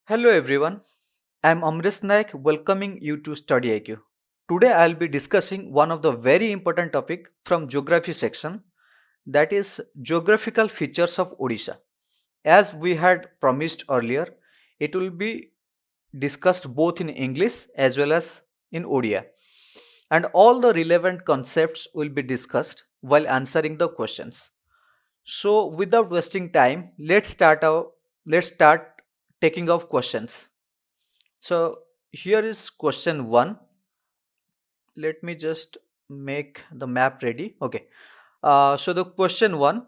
Hello everyone, I am Amrish Naik welcoming you to Study IQ. Today I will be discussing one of the very important topic from geography section, that is geographical features of Odisha. As we had promised earlier, it will be discussed both in English as well as in Odia, and all the relevant concepts will be discussed while answering the questions. So without wasting time, let's start taking off questions. So here is question 1. Let me just make the map ready. Okay. So the question 1,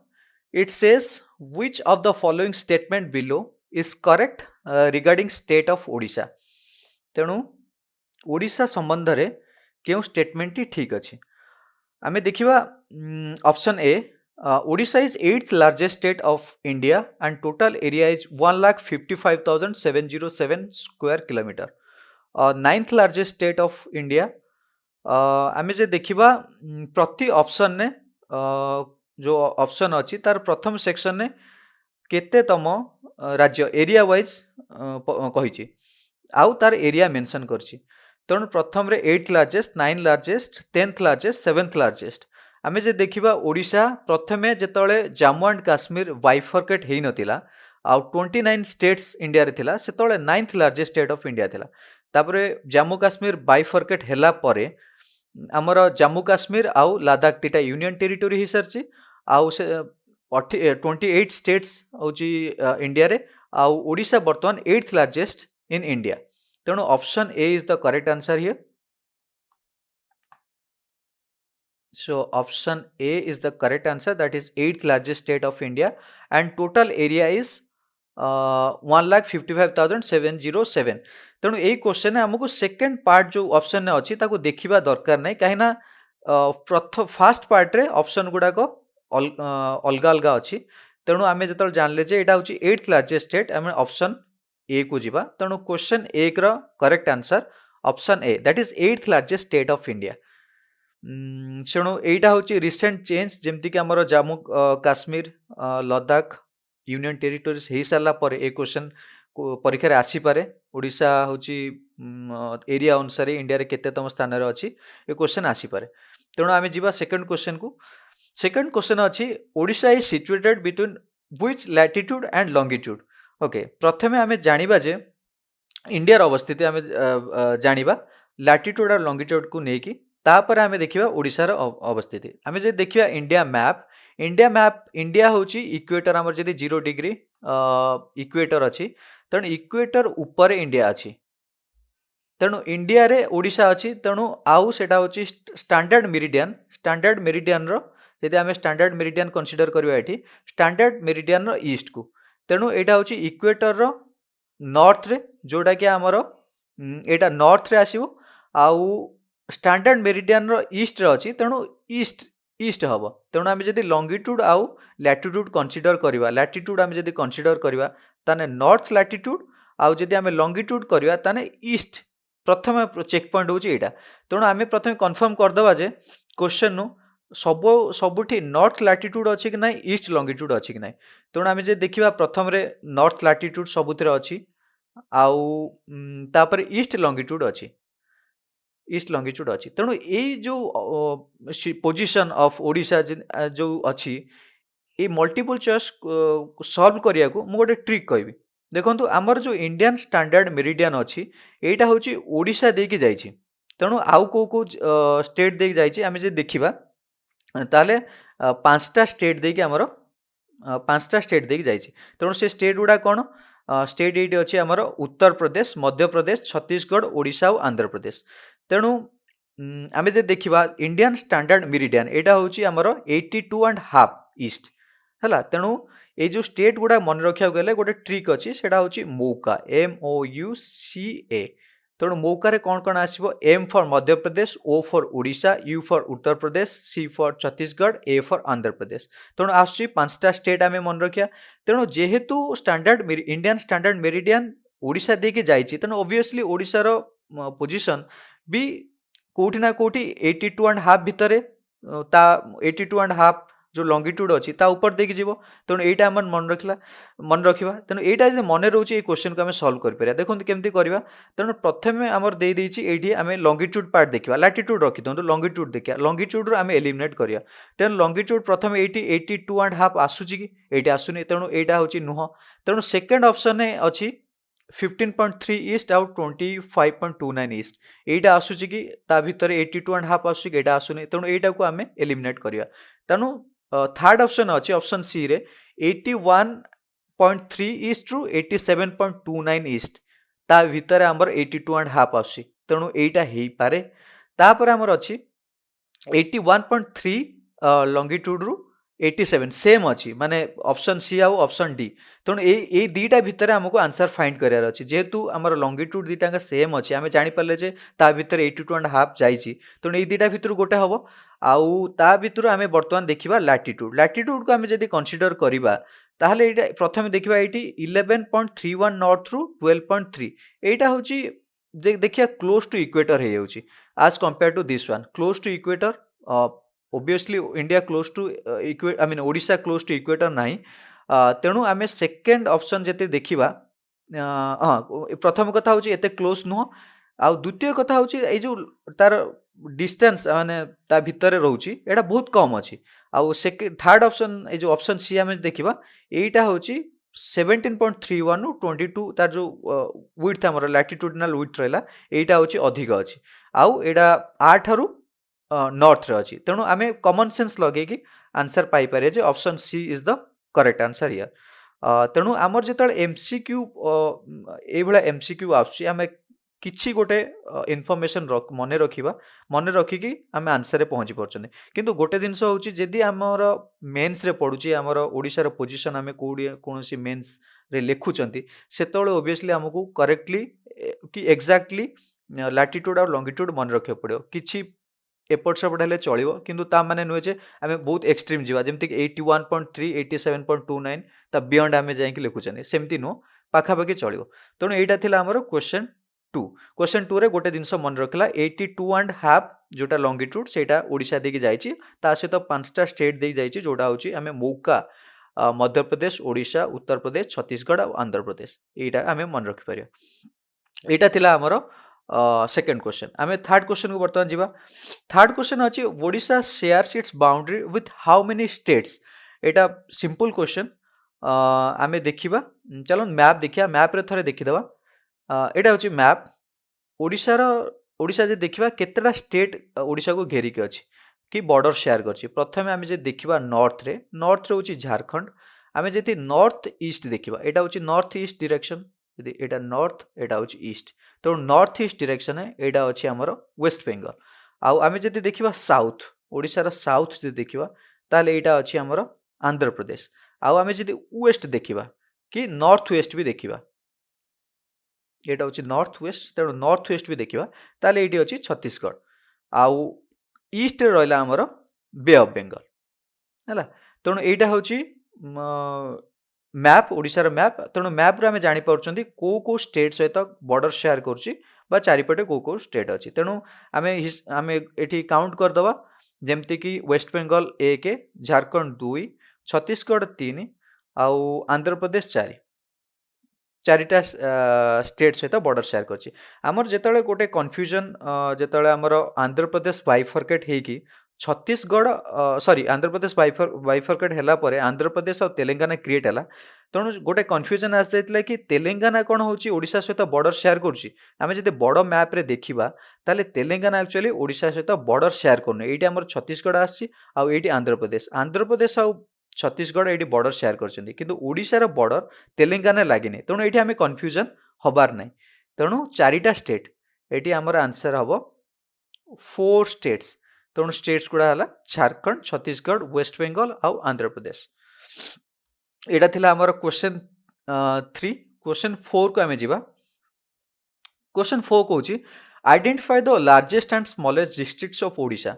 it says which of the following statement below is correct regarding state of Odisha. ତେଣୁ ଓଡ଼ିଶା ସମ୍ବନ୍ଧରେ କେଉଁ ଷ୍ଟେଟମେଣ୍ଟଟି ଠିକ୍ ଅଛି? ଆମେ ଦେଖିବା option A, Odisha is 8th largest state of India and total area is 1,55,707 square kilometer. 9th largest state of India, ଆମେ ଯେ ଦେଖିବା ପ୍ରତି ଅପସନ୍ରେ ଯେଉଁ ଅପସନ୍ ଅଛି ତାର ପ୍ରଥମ ସେକ୍ସନ୍ରେ କେତେତମ ରାଜ୍ୟ ଏରିଆ ୱାଇଜ୍ କହିଛି ଆଉ ତାର ଏରିଆ ମେନସନ୍ କରିଛି। ତେଣୁ ପ୍ରଥମରେ 8th largest, 9th largest, 10th largest, 7th largest. ଆମେ ଯେ ଦେଖିବା ଓଡ଼ିଶା ପ୍ରଥମେ ଯେତେବେଳେ ଜାମ୍ମୁ ଆଣ୍ଡ କାଶ୍ମୀର ବାଇଫର୍କେଟ୍ ହେଇନଥିଲା ଆଉ 29 ଷ୍ଟେଟ୍ସ ଇଣ୍ଡିଆରେ ଥିଲା, ସେତେବେଳେ 9th largest state of India ଥିଲା। ତାପରେ ଜାମ୍ମୁ କାଶ୍ମୀର ବାଇଫର୍କେଟ୍ ହେଲା ପରେ ଆମର ଜାମ୍ମୁ କାଶ୍ମୀର ଆଉ ଲାଦାଖ ଦୁଇଟା ୟୁନିୟନ୍ ଟେରିଟୋରି ହେଇସାରିଛି ଆଉ ସେ 28 ଷ୍ଟେଟ୍ସ ହେଉଛି ଇଣ୍ଡିଆରେ ଆଉ ଓଡ଼ିଶା ବର୍ତ୍ତମାନ 8th ଲାର୍ଜେଷ୍ଟ in India. ତେଣୁ option A is the correct answer here. So option A is the correct answer, that is 8th largest state of India and total area is 1,55,707. ତେଣୁ ଏଇ କ୍ୱେଶ୍ଚନରେ ଆମକୁ ସେକେଣ୍ଡ ପାର୍ଟ ଯେଉଁ ଅପସନରେ ଅଛି ତାକୁ ଦେଖିବା ଦରକାର ନାହିଁ, କାହିଁକିନା ଫାଷ୍ଟ ପାର୍ଟରେ ଅପସନ ଗୁଡ଼ାକ ଅଲଗା ଅଲଗା ଅଛି। ତେଣୁ ଆମେ ଯେତେବେଳେ ଜାଣିଲେ ଯେ ଏଇଟା ହେଉଛି 8th ଲାର୍ଜେଷ୍ଟ ଷ୍ଟେଟ୍, ଆମେ ଅପସନ ए को जीवा। तेणु क्वेश्चन 1 ର correct answer option A, that is 8th largest state of India. ତେଣୁ ଏଇଟା ହେଉଛି ରିସେଣ୍ଟ ଚେଞ୍ଜ, ଯେମିତିକି ଆମର ଜାମ୍ମୁ କାଶ୍ମୀର ଲଦାଖ ୟୁନିୟନ ଟେରିଟୋରିଜ ହେଇସାରିଲା ପରେ ଏ କ୍ୱେଶ୍ଚନ ପରୀକ୍ଷାରେ ଆସିପାରେ। ଓଡ଼ିଶା ହେଉଛି ଏରିଆ ଅନୁସାରେ ଇଣ୍ଡିଆରେ କେତେତମ ସ୍ଥାନରେ ଅଛି, ଏ କ୍ୱେଶ୍ଚନ ଆସିପାରେ। ତେଣୁ ଆମେ ଯିବା ସେକେଣ୍ଡ କ୍ୱେଶ୍ଚନକୁ। ସେକେଣ୍ଡ କ୍ୱେଶ୍ଚନ ଅଛି Odisha is situated between which latitude and Longitude. Okay, प्रथमे आमे जानिबा जे इंडियार अवस्थिति आमे जानिबा लाटिट्यूड और लॉन्गिट्यूड को नेकी, तापर आमे देखिबा ओडिसार अवस्थिति। आमे जे देखिबा इंडिया मैप इंडिया होची इक्वेटर, हमर जदी 0 डिग्री इक्वेटर अछि, तेणु इक्वेटर ऊपर इंडिया अछि। तेणु इंडिया रे ओडिशा अछि, तेणु आउ सेटा होची स्टैंडर्ड मेरिडियन रो, जदि आमे स्टैंडर्ड मेरिडियन कंसीडर करबा एठी स्टैंडर्ड मेरिडियन रो ईस्ट को। तेणु यहाँ हूँ इक्वेटर रो नॉर्थ रे, जोटा कि आमर एटा नॉर्थ रे आसीबो आउ स्टैंडर्ड मेरिडियन रो ईस्ट रे अछि, तेणु ईस्ट हम। तेणु आम जदि लॉन्गिट्यूड आउ लैटिट्यूड कंसीडर करवा, लैटिट्यूड आम जदि कंसीडर करवा ताने नॉर्थ लैटिट्यूड, आउ जदि आम लॉन्गिट्यूड करवा ताने ईस्ट। प्रथम चेक पॉइंट होची एटा। तेणु आम प्रथम कन्फर्म करदबा जे क्वेश्चन नु सबुठी नॉर्थ लैटिट्यूड अच्छी कि ना ईस्ट लॉन्गिट्यूड अच्छी कि ना। तेणु आम जे देखा प्रथम नॉर्थ लैटिट्यूड सबुतिर अच्छी आउ तापर ईस्ट लॉन्गिट्यूड अच्छी, तेणु यही जो पोजिशन ऑफ ओडिशा जो अच्छी ये मल्टीपल चॉइस सॉल्व करिया को मु गोटे ट्रिक कहबी। देखंतु आमर जो इंडियन स्टैंडर्ड मेरिडियन अच्छी एटा होची ओडिशा देकी जाइछि। तेणु आउ को स्टेट देकी जाइछि आमे जे देखिबा ताले 5टा स्टेट देकी आमर 5टा स्टेट देकी जाइछि। तेणु से स्टेट गुडा कौन? स्टेट ये अच्छी आमर उत्तर प्रदेश, मध्य प्रदेश, छत्तीसगढ़, ओडिशा और आंध्र प्रदेश। तेणु आम जे देखा इंडियन स्टैंडर्ड मेरिडियन एटा होची आमर 82.5 ईस्ट है। तेणु ये जो स्टेट गुडा मन रखा गले गोटे ट्रिक अच्छी, सेटा होची मौका, MOUCA। तेणु मौका कौन कौन आसो? M for Madhya Pradesh, O for Odisha, U for Uttar Pradesh, C for Chhattisgarh, A for Andhra Pradesh. तेणु आसुची 5टा स्टेट आम मन रखा। तेणु जेहेतु standard Indian standard meridian Odisha देके जाइछि, तेणु ऑब्वियसली ओडिशार पोजिशन भी कोठी ना कोठी 82.5 भितर, ता 82.5 जो लंगिट्यूड अच्छी ऊपर देकी जीव तेणु यहाँ आम मन रखा तेणु यहाँ जो मन रोचे ये क्वेश्चन को आम सल्व कर देखो केमती करवा तेणु प्रथम आमर देती आम लंगिट्यूड पार्ट देखा लाटिट्यूड रखी दिखाँ लंगिट्यूड देखा लंगिट्यूड आम एलिमिनेट करवा तेणु लंगिट्यूड प्रथम ये 82.5 आसूची कि ये आसुनी तेणु यहाँ हूँ नुह तेणु सेकेंड ऑप्शन अच्छी 15.3 ईस्ट आउ 25.29 ईस्ट यहाँ आसूची कि ता भितर 82.5 आसूची यहाँ आसुनी तेणु यहाँ को आम एलिमिनेट करवा तेणु थर्ड ऑप्शन अच्छी ऑप्शन सी रे 81.3 ईस्ट रु 87.29 ईस्ट ता भितर आमर 82.5 आसूची तेणु यहाँ हो पारे तापर आमर अच्छी 81.3 लंगिट्यूड रु 87 सेम अच्छी माने ऑप्शन सी आउ ऑप्शन डी तेणु ये दीटा भितर आमको आंसर फाइंड करार अच्छी जेहेतु आमर लंगिट्यूड दीटा सेम अच्छी आम जानीपारे जे ता भितर 82.5 जाइए तेणु ये दीटा भितर गोटे हम आउ ता भितर आम बर्तमान देखा लाटिट्यूड को आम जब कनसीडर करवा ताहले ये प्रथम देखा ये 11.31 नॉर्थ रु 12.3 यहाँ हूँ देखिए क्लोज टू इक्वेटर हो आज compare to this one close to equator obviously India close to I mean Odisha close to equator ना तेणु आम सेकेंड ऑप्शन जिते देखा हाँ प्रथम कथा हूँ एत क्लोज नुह आ द्वितीय कथा हूँ ये जो तार डिस्टेंस माने ता भितर रोचे यहाँ बहुत कम अच्छी आउ थर्ड ऑप्शन ये जो ऑप्शन सी आम देखा यहीटा हूँ 17.31 नु 22 तार जो विड्थ आमर लैटिट्यूडिनल विड्थ रहा यहाँ हूँ अधिक अच्छी आउ यहाँ 8 रु नॉर्थ रे अच्छी तेणु आम कॉमन सेंस लगे आंसर पाइपर जे option C is the correct answer here तेणु आमर जो एमसीक्यू ये एमसीक्यू आम किछि गोटे इनफॉरमेशन मन रखा मन रखिकी आम आंसर पहुँची पार्चन किंतु गोटे जिनस हूँ जदि आमर मेन्स रे पड़ुची आमर ओडिशार पोजीशन आम कौन मेन्स रे लिखुंट से ओबियसली आमको करेक्टली कि एक्जाक्टली लैटिट्यूड और लंगिट्यूड मन रखा पड़ो कि एपट सेपट हेल्ले चलो किंतु ता माने नुहे जे आम बहुत एक्सट्रीम जावा जमती 81.3 87.29 ता बियंड आम जाइए लिखुचे सेमती नुह पाखापाखि चलो तेणु यहाँ था आमर क्वेश्चन टू रे गोटे जिनस मन रखला 82.5 जोटा लंगिट्यूड से ओडिशा देकी जाइए ता सहित 5टा स्टेट देकी जाइए जोटा हूँ आम मौका मध्य प्रदेश ओडिशा उत्तर प्रदेश छत्तीसगढ़ और आंध्र प्रदेश यहाँ आम मन रखिपर यहाँ था आमर सेकेंड क्वेश्चन आम थर्ड क्वेश्चन को बर्तमान जावा थर्ड क्वेश्चन अच्छी Odisha shares it's boundary with how many states यहाँ सिंपल क्वेश्चन आम देखा चलो मैप देखिए मैप रे थोड़े देखीदवा यहाँ हूँ मैप ओडिशा जे देखा केतेटा स्टेट ओडिशा को घेरिकी अच्छी कि बॉर्डर शेयर कर प्रथम आम जे देखा नॉर्थ रे हूँ झारखंड आम जी नॉर्थ ईस्ट देखा यहाँ हूँ नॉर्थ ईस्ट डिरेक्शन यदि यहाँ नॉर्थ यहाँ हूँ ईस्ट तो नॉर्थ ईस्ट डिरेक्शन यहाँ अच्छी आमर वेस्ट बेंगल आम जब देखा साउथ ओडिशार साउथ जो देखा ताले यहाँ अच्छी आमर आंध्र प्रदेश आम जब वेस्ट देखा कि नॉर्थ वेस्ट भी देखा यहाँ हूँ नॉर्थ वेस्ट तेणु नॉर्थ वेस्ट भी देखा ताले ये अच्छी छत्तीसगढ़ आउ ईस्ट रहा आमर बे ऑफ बेंगल है तेणु यहाँ हूँ मैप ओडिशार मैप तेणु मैप रे आम जापर को स्टेट सहित बॉर्डर शेयर कर चारिपटे को स्टेट अच्छी तेणु आम ये काउंट करदे जमती कि वेस्ट बेंगल 1 झारखंड 2 छत्तीसगढ़ 3 आउ आंध्र प्रदेश 4 चारिटा स्टेट सहित बॉर्डर शेयर करछि आमर जेतले गोटे कन्फ्यूजन जेतले आमर Andhra Pradesh bifurcate हेकी Chhattisgarh sorry Andhra Pradesh bifurcate हैला परे आंध्र प्रदेश और तेलंगाना क्रिएट हैला तेणु गोटे कन्फ्यूजन आस जाइतला कि तेलंगाना कौन होची ओडिशा सहित बॉर्डर शेयर करछि आमे जदि बड़ मैप रे देखिबा ताले तेलंगाना एक्चुअली ओडिशा सहित बॉर्डर शेयर करने एटी हमर छत्तीसगढ़ आछि आ एटी आंध्र प्रदेश आ छत्तीसगढ़ ये बॉर्डर शेयर करछन्ती किंतु ओडिशार बॉर्डर तेलंगाना लागिनी तेणु ये आम कन्फ्यूजन हबार ना तेणु चारिटा स्टेट ये आमर आंसर हम 4 स्टेट्स तेणु स्टेट्स गुड़ा है झारखंड छत्तीसगढ़ वेस्ट बेंगल आउ आंध्र प्रदेश यहाँ थिला आमर क्वेश्चन 3 क्वेश्चन 4 को आम जा क्वेश्चन 4 कौच identify the largest and smallest districts of Odisha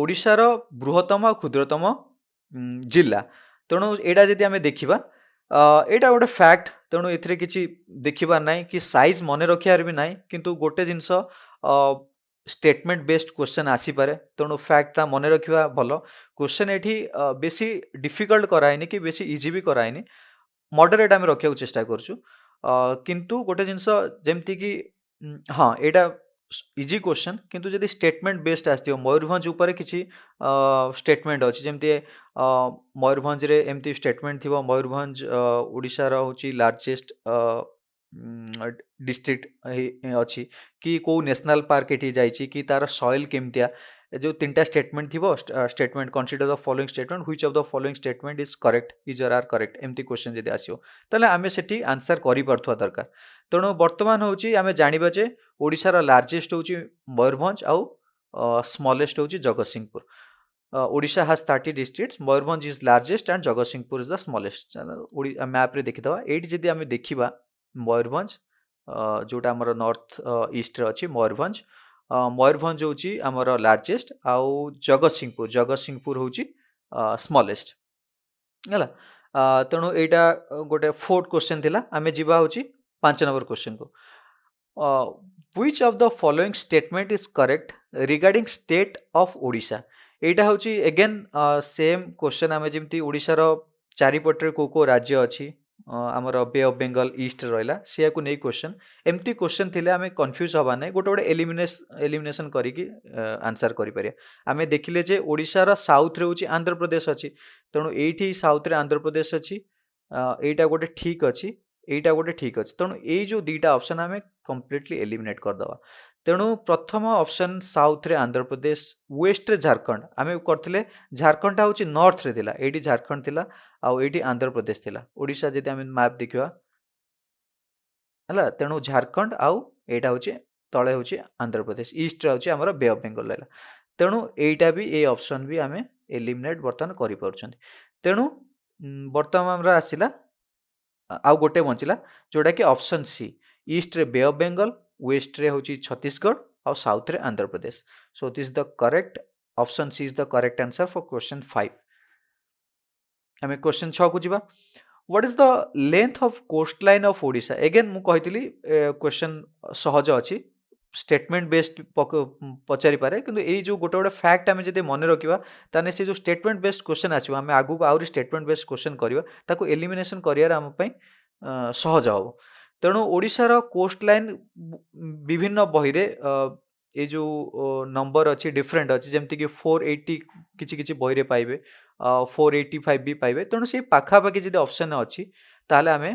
ओडिशार बृहत्तम और क्षुद्रतम जिला तेणु यहाँ जदि आम देखा यहाँ गोटे फैक्ट तेणु ये किसी देखा ना कि साइज मन रखार भी ना किंतु गोटे जिनस स्टेटमेंट बेस्ड क्वेश्चन आसीपे तेणु फैक्टा मन रखा भल क्वेश्चन ये बेसी डिफिकल्ट कराएनि कि बेसी इजी भी कराएनि मॉडरेट आम रखा चेष्टा करूँ किंतु गोटे जिनस जमती कि हाँ यहाँ इजी क्वेश्चन किंतु जदि स्टेटमेंट बेस्ड आसो मयूरभंज उपर किसी स्टेटमेंट अच्छी जमती मयूरभंज रे एमती स्टेटमेंट थी मयूरभंज ओडिशार हूँ लार्जेस्ट डिस्ट्रिक्ट अच्छी कि कौ नेशनल पार्क ये जाइए कि तार सॉइल केमतिया जो 3टा स्टेटमेंट थी statement consider the following statement which of the following statement is correct is और आर करेक्ट एमती क्वेश्चन जब आसो ताले आमे सेठी आंसर करि पारथुवा दरकार तेणु वर्तमान होची आमे जानिबा जे ओडिशार लार्जेस्ट होची मयूरभंज आउ स्मॉलेस्ट होची Jagatsinghpur Odisha has 30 districts Mayurbhanj is largest and Jagatsinghpur is the smallest map रे देखिदवा एठी जदि आमे देखिबा मयूरभंज जोटा आमर नॉर्थ ईस्ट रे अछि मयूरभंज मयूरभंज होची आमर लार्जेस्ट आउ जगतसिंहपुर होची स्मॉलेस्ट है तेणु यहाँ गोटे 4th क्वेश्चन थिला आमे जीवा होची 5 नंबर क्वेश्चन को which of the following statement is correct regarding state of Odisha यहाँ होची अगेन सेम क्वेश्चन आमे जेमती ओडिशार चारिपटे को राज्य अच्छी आमर बे ऑफ बेंगल ईस्ट रहा सी नहीं क्वेश्चन एमती क्वेश्चन थिले आमे कंफ्यूज हवा नहीं गोटे गोटे एलिमिनेशन करिकी आंसर करें आमे देखिले जे ओडिशार साउथ रे होची आंध्र प्रदेश अच्छी तेणु ये साउथ रे आंध्र प्रदेश अच्छी यहाँ गोटे ठीक अच्छी यहाँ गोटे ठीक अच्छी तेणु ये जो 2टा ऑप्शन आमे कंप्लीटली एलिमिनेट करदवा तेणु प्रथम ऑप्शन साउथ रे आंध्र प्रदेश वेस्ट रे झारखंड आमे करथिले झारखंड होची नॉर्थ रे थिला एडी झारखंड थिला आउ एडी आंध्र प्रदेश थिला ओडिशा जदि आमे मैप देखिवा हला तेणु झारखंड आउ एटा होची तळे होची आंध्र प्रदेश ईस्ट रे होची हमर बे ऑफ बेंगल रहला तेणु एटा भी ए ऑप्शन भी आमे एलिमिनेट बर्तन करि परछन तेणु बर्तमान हमरा आसिला आउ गोटे बंचिला जोटा कि ऑप्शन सी ईस्ट रे बे ऑफ बेंगल वेस्ट रे होची छत्तीसगढ़ और साउथ रे Andhra Pradesh so this the correct option C is the correct answer for question 5 हमें क्वेश्चन 6 को जीवा what is the length of coastline of Odisha again मु कहितली क्वेश्चन सहज अछि स्टेटमेंट बेस्ड पचारि पारे किंतु ए जो गोटे गोटे फैक्ट आमे जदि मन रखिबा ताने से जो स्टेटमेंट बेस्ड क्वेश्चन आछिबा आमे आगु आउरी स्टेटमेंट बेस्ड क्वेश्चन करिबा ताको एलिमिनेशन करियार आम पई सहज हबो तेणु ओडिशार कोस्ट लाइन विभिन्न बही रे ये जो नंबर अच्छी डिफरेंट अच्छी जमती कि 480 किसी बही रे पाइबे 485 भी पाइबे तेणु से पाखापाखि जब ऑप्शन अच्छी ताहले आमे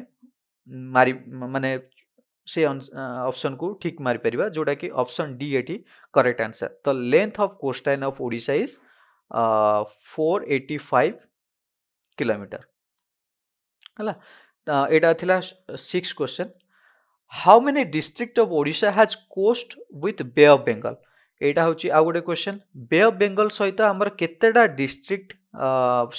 मारी माने से ऑप्शन को ठीक मारी परिबा जोटा कि ऑप्शन डी एटी correct answer the length of coastline of Odisha is 485 kilometre हला एटा थिला 6 question how many district of Odisha has coast with bay of Bengal एटा होची आ गोटे क्वेश्चन बे ऑफ बेंगल सहित हमर केतेटा डिस्ट्रिक्ट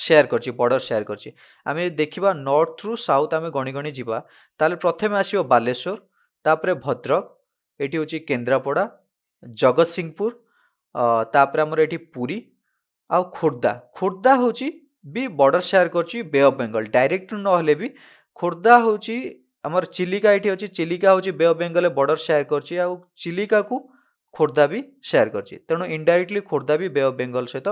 शेयर करची बॉर्डर शेयर करची आमे देखिबा नॉर्थ थ्रू साउथ आमे गणी गणी जीवा ताले प्रथमे आसीबो बालेश्वर तापरे भद्रक एटी होची केंद्रापड़ा जगतसिंहपुर तापरे हमर एटी पुरी आ खोर्धा होची भी बॉर्डर शेयर करची बे ऑफ बेंगल डायरेक्ट न हले भी खोर्धा होची हमर चिलिका ये अच्छी चिलिका हूँ बे ऑफ बेंगल बॉर्डर शेयर करची आ चिलिका को खोर्धा भी शेयर करची तेणु इनडायरेक्टली खोर्धा भी बे ऑफ बेंगल सहित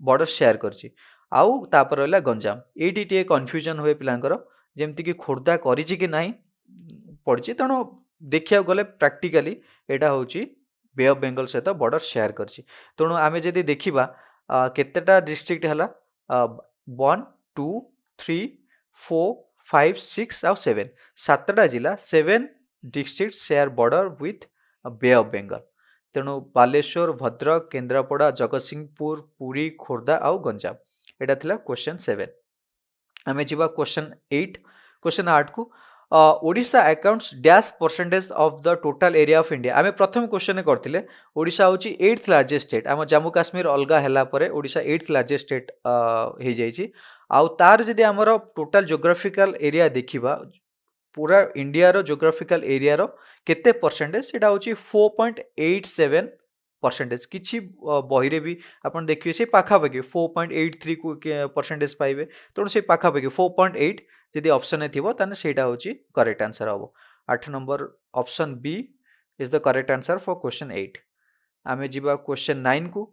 बॉर्डर शेयर करची आउ तापर रहला गंजाम एटी टे कन्फ्यूजन हुए पिलांकर जेमती कि खोर्धा करिची कि नाही पड़ची तेणु देखिया गले प्रैक्टिकली एटा होची बे ऑफ बेंगल सहित बॉर्डर शेयर करची तेणु आमे जदि देखिबा केतेटा डिस्ट्रिक्ट हला 1 2 3 4 5 6 आउ 7 7टा जिला 7 district share border with bay of Bengal तेणु बालेश्वर भद्रक केंद्रापड़ा जगतसिंहपुर पुरी खोर्धा आउ गंजाम एटा थिला क्वेश्चन 7 आमे जीवा क्वेश्चन 8 क्वेश्चन 8 को Odisha accounts dash percentage of the total area of India आमे प्रथम क्वेश्चन करथिले ओडिशा होची 8th लार्जेस्ट स्टेट आम जम्मू काश्मीर अलगा हैला परे ओडिशा 8th लार्जेस्ट स्टेट हे जाइछि आउ तार जदि आमर टोटल जोग्राफिकल एरिया देखिबा पूरा इंडिया रो जोग्राफिकल एरिया रो केते परसेंटेज सेटा होची 4.87 परसेंटेज किछि बही रे भी आपण देखिए से पाखापाखि 4.83 को परसेंटेज पाइबे तेणु से पाखापाखि 4.8 यदि ऑप्शन ए थिबो ताने सेटा होची करेक्ट आंसर हबो 8 number option B is the correct answer for question 8 आमे जीवा क्वेश्चन 9 को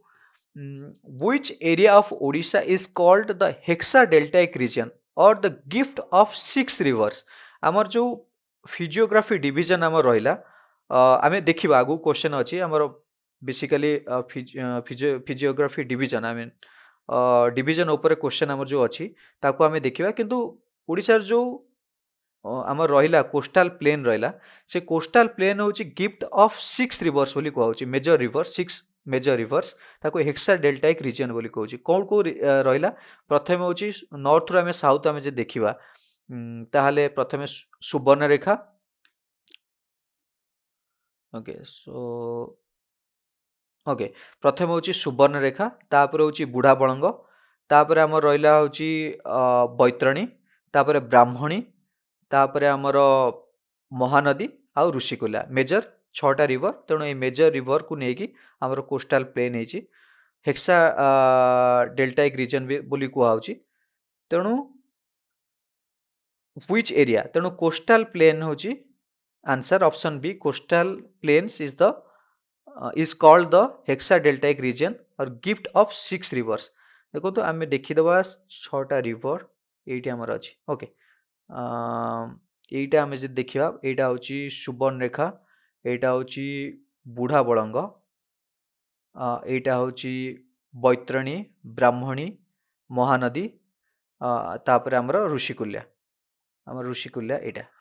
which area of Odisha is called the hexadeltaic region or the gift of six rivers आमर जो फिजियोग्राफी डिवीजन आम रहा आम देखा आगु क्वेश्चन अच्छी आमर basically physiography division I mean division ऊपर क्वेश्चन आमर जो अच्छी ताको आम देखा किंतु ओडिशार जो आमर रहा कोस्टाल प्लेन रहा से कोस्टाल प्लेन हूँ गिफ्ट ऑफ सिक्स रिवर्स बोली कहूँ major river six major rivers ताको हेक्सा डेल्टाइक रीजन बोली कहूँ कौन कौ रहा प्रथम हूँ नॉर्थ रु आम साउथ आम जो देखा ताहले प्रथमे सुवर्णरेखा ओके सो ओके प्रथम हूँ सुवर्णरेखा तापर हूँ बुढ़ा बलंग तापर आम रहा हूँ बैतरणी तापर ब्राह्मणी तापर आमर महानदी आउ ऋषिकुल्या मेजर 6टा रिवर तेणु ये मेजर रिवर को लेकिन आमर कोस्टाल प्लेन है हेक्सा डेल्टाइक रीजन भी बोली कहु तेणु व्हिच एरिया तेणु कोस्टाल प्लेन हूँ answer option B coastal plains is called the hexa deltaic region और गिफ्ट ऑफ सिक्स रिवर्स देखो तो आम देखीदे 6टा रिवर ये आमर अच्छी ओके यहीटा आम जब देखा यहाँ हूँ सुवर्णरेखा यहाँ हूँ बुढ़ा बलंग यहाँ हूँ बैतरणी ब्राह्मणी महानदी तापर आमर ऋषिकुल्या यहाँ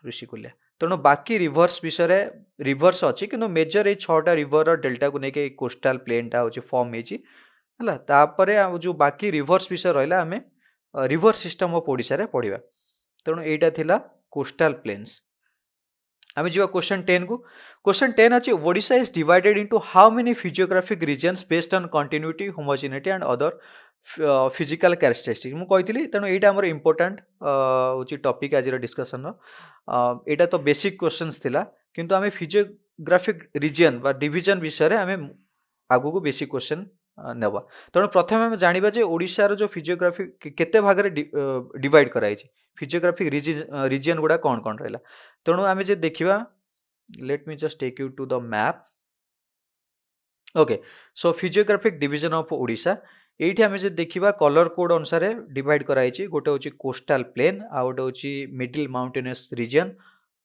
ऋषिकुल्या तेणु बाकी रिवर्स विषय रिवर्स अच्छी कि मेजर ये 6टा रिवर डेल्टा को लेकिन कोस्टाल प्लेनटा हूँ फॉर्म है जो बाकी रिवर्स विषय रहा आम रिवर सिस्टम ऑफ ओडिशा पढ़ा तेणु यहाँ थिला कोस्टाल प्लेन्स आम जी क्वेश्चन 10 को क्वेश्चन 10 अच्छी Odisha is divided into how many physiographic regions based on continuity homogeneity and other physical characteristic मुझे तेणु यहाँ आमर इंपोर्टाट हूँ टॉपिक आज डिस्कसन यहाँ तो बेसिक क्वेश्चंस थिला किंतु आम फिजियोग्राफिक रीजन बा डिवीजन विषय आम आगु को बेसिक क्वेश्चन नेबा तेणु प्रथम आम जाना जे ओडिशार जो फिजियोग्राफी केते भाग डिवाइड कराई फिजियोग्राफिक रीजन गुड़ा कौन कौन रहा तेणु आम जे देखा let me just take you to the map okay so physiographic division of Odisha ये आम जो देखा कलर कोड अनुसार डिवाइड कराई गोटे हूँ कोस्टाल प्लेन आ गोटे हूँ middle mountainous region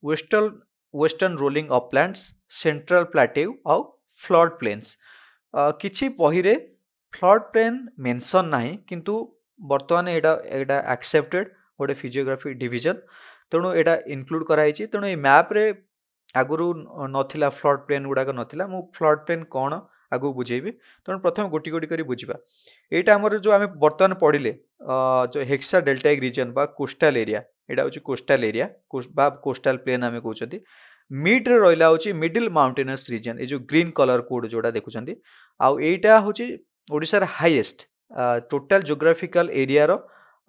western rolling uplands central plateau आउ फ्लड प्लेन्स किछि बहिरे फ्लड प्लेन मेंशन नाही किंतु बर्तमान एटा एक्सेप्टेड गोटे फिजियोग्राफी डिवीजन तेणु यहाँ इनक्लूड कराई तेणु ये मैप रे आगुरी नथिला फ्लड प्लेन गुड़ाक नथिला मु फ्लड प्लेन कौन आगु बुझेबी तेणु प्रथम गोटी गोटी करी बुझा यहाँ आमर जो आम बर्तमान पढ़ले जो हेक्सा डेल्टाइक रीजन बा कोस्टाल एरिया यहाँ हूँ कोस्टाल एरिया बा कोस्टाल प्लेन आम कहते मिड रे रहा हूँ मिडिल माउंटेनस रीजन ये जो ग्रीन कलर कोड जोड़ा देखुं आउ एटा हूँ ओडिशार हाईएस्ट टोटल जोग्राफिकल एरिया रो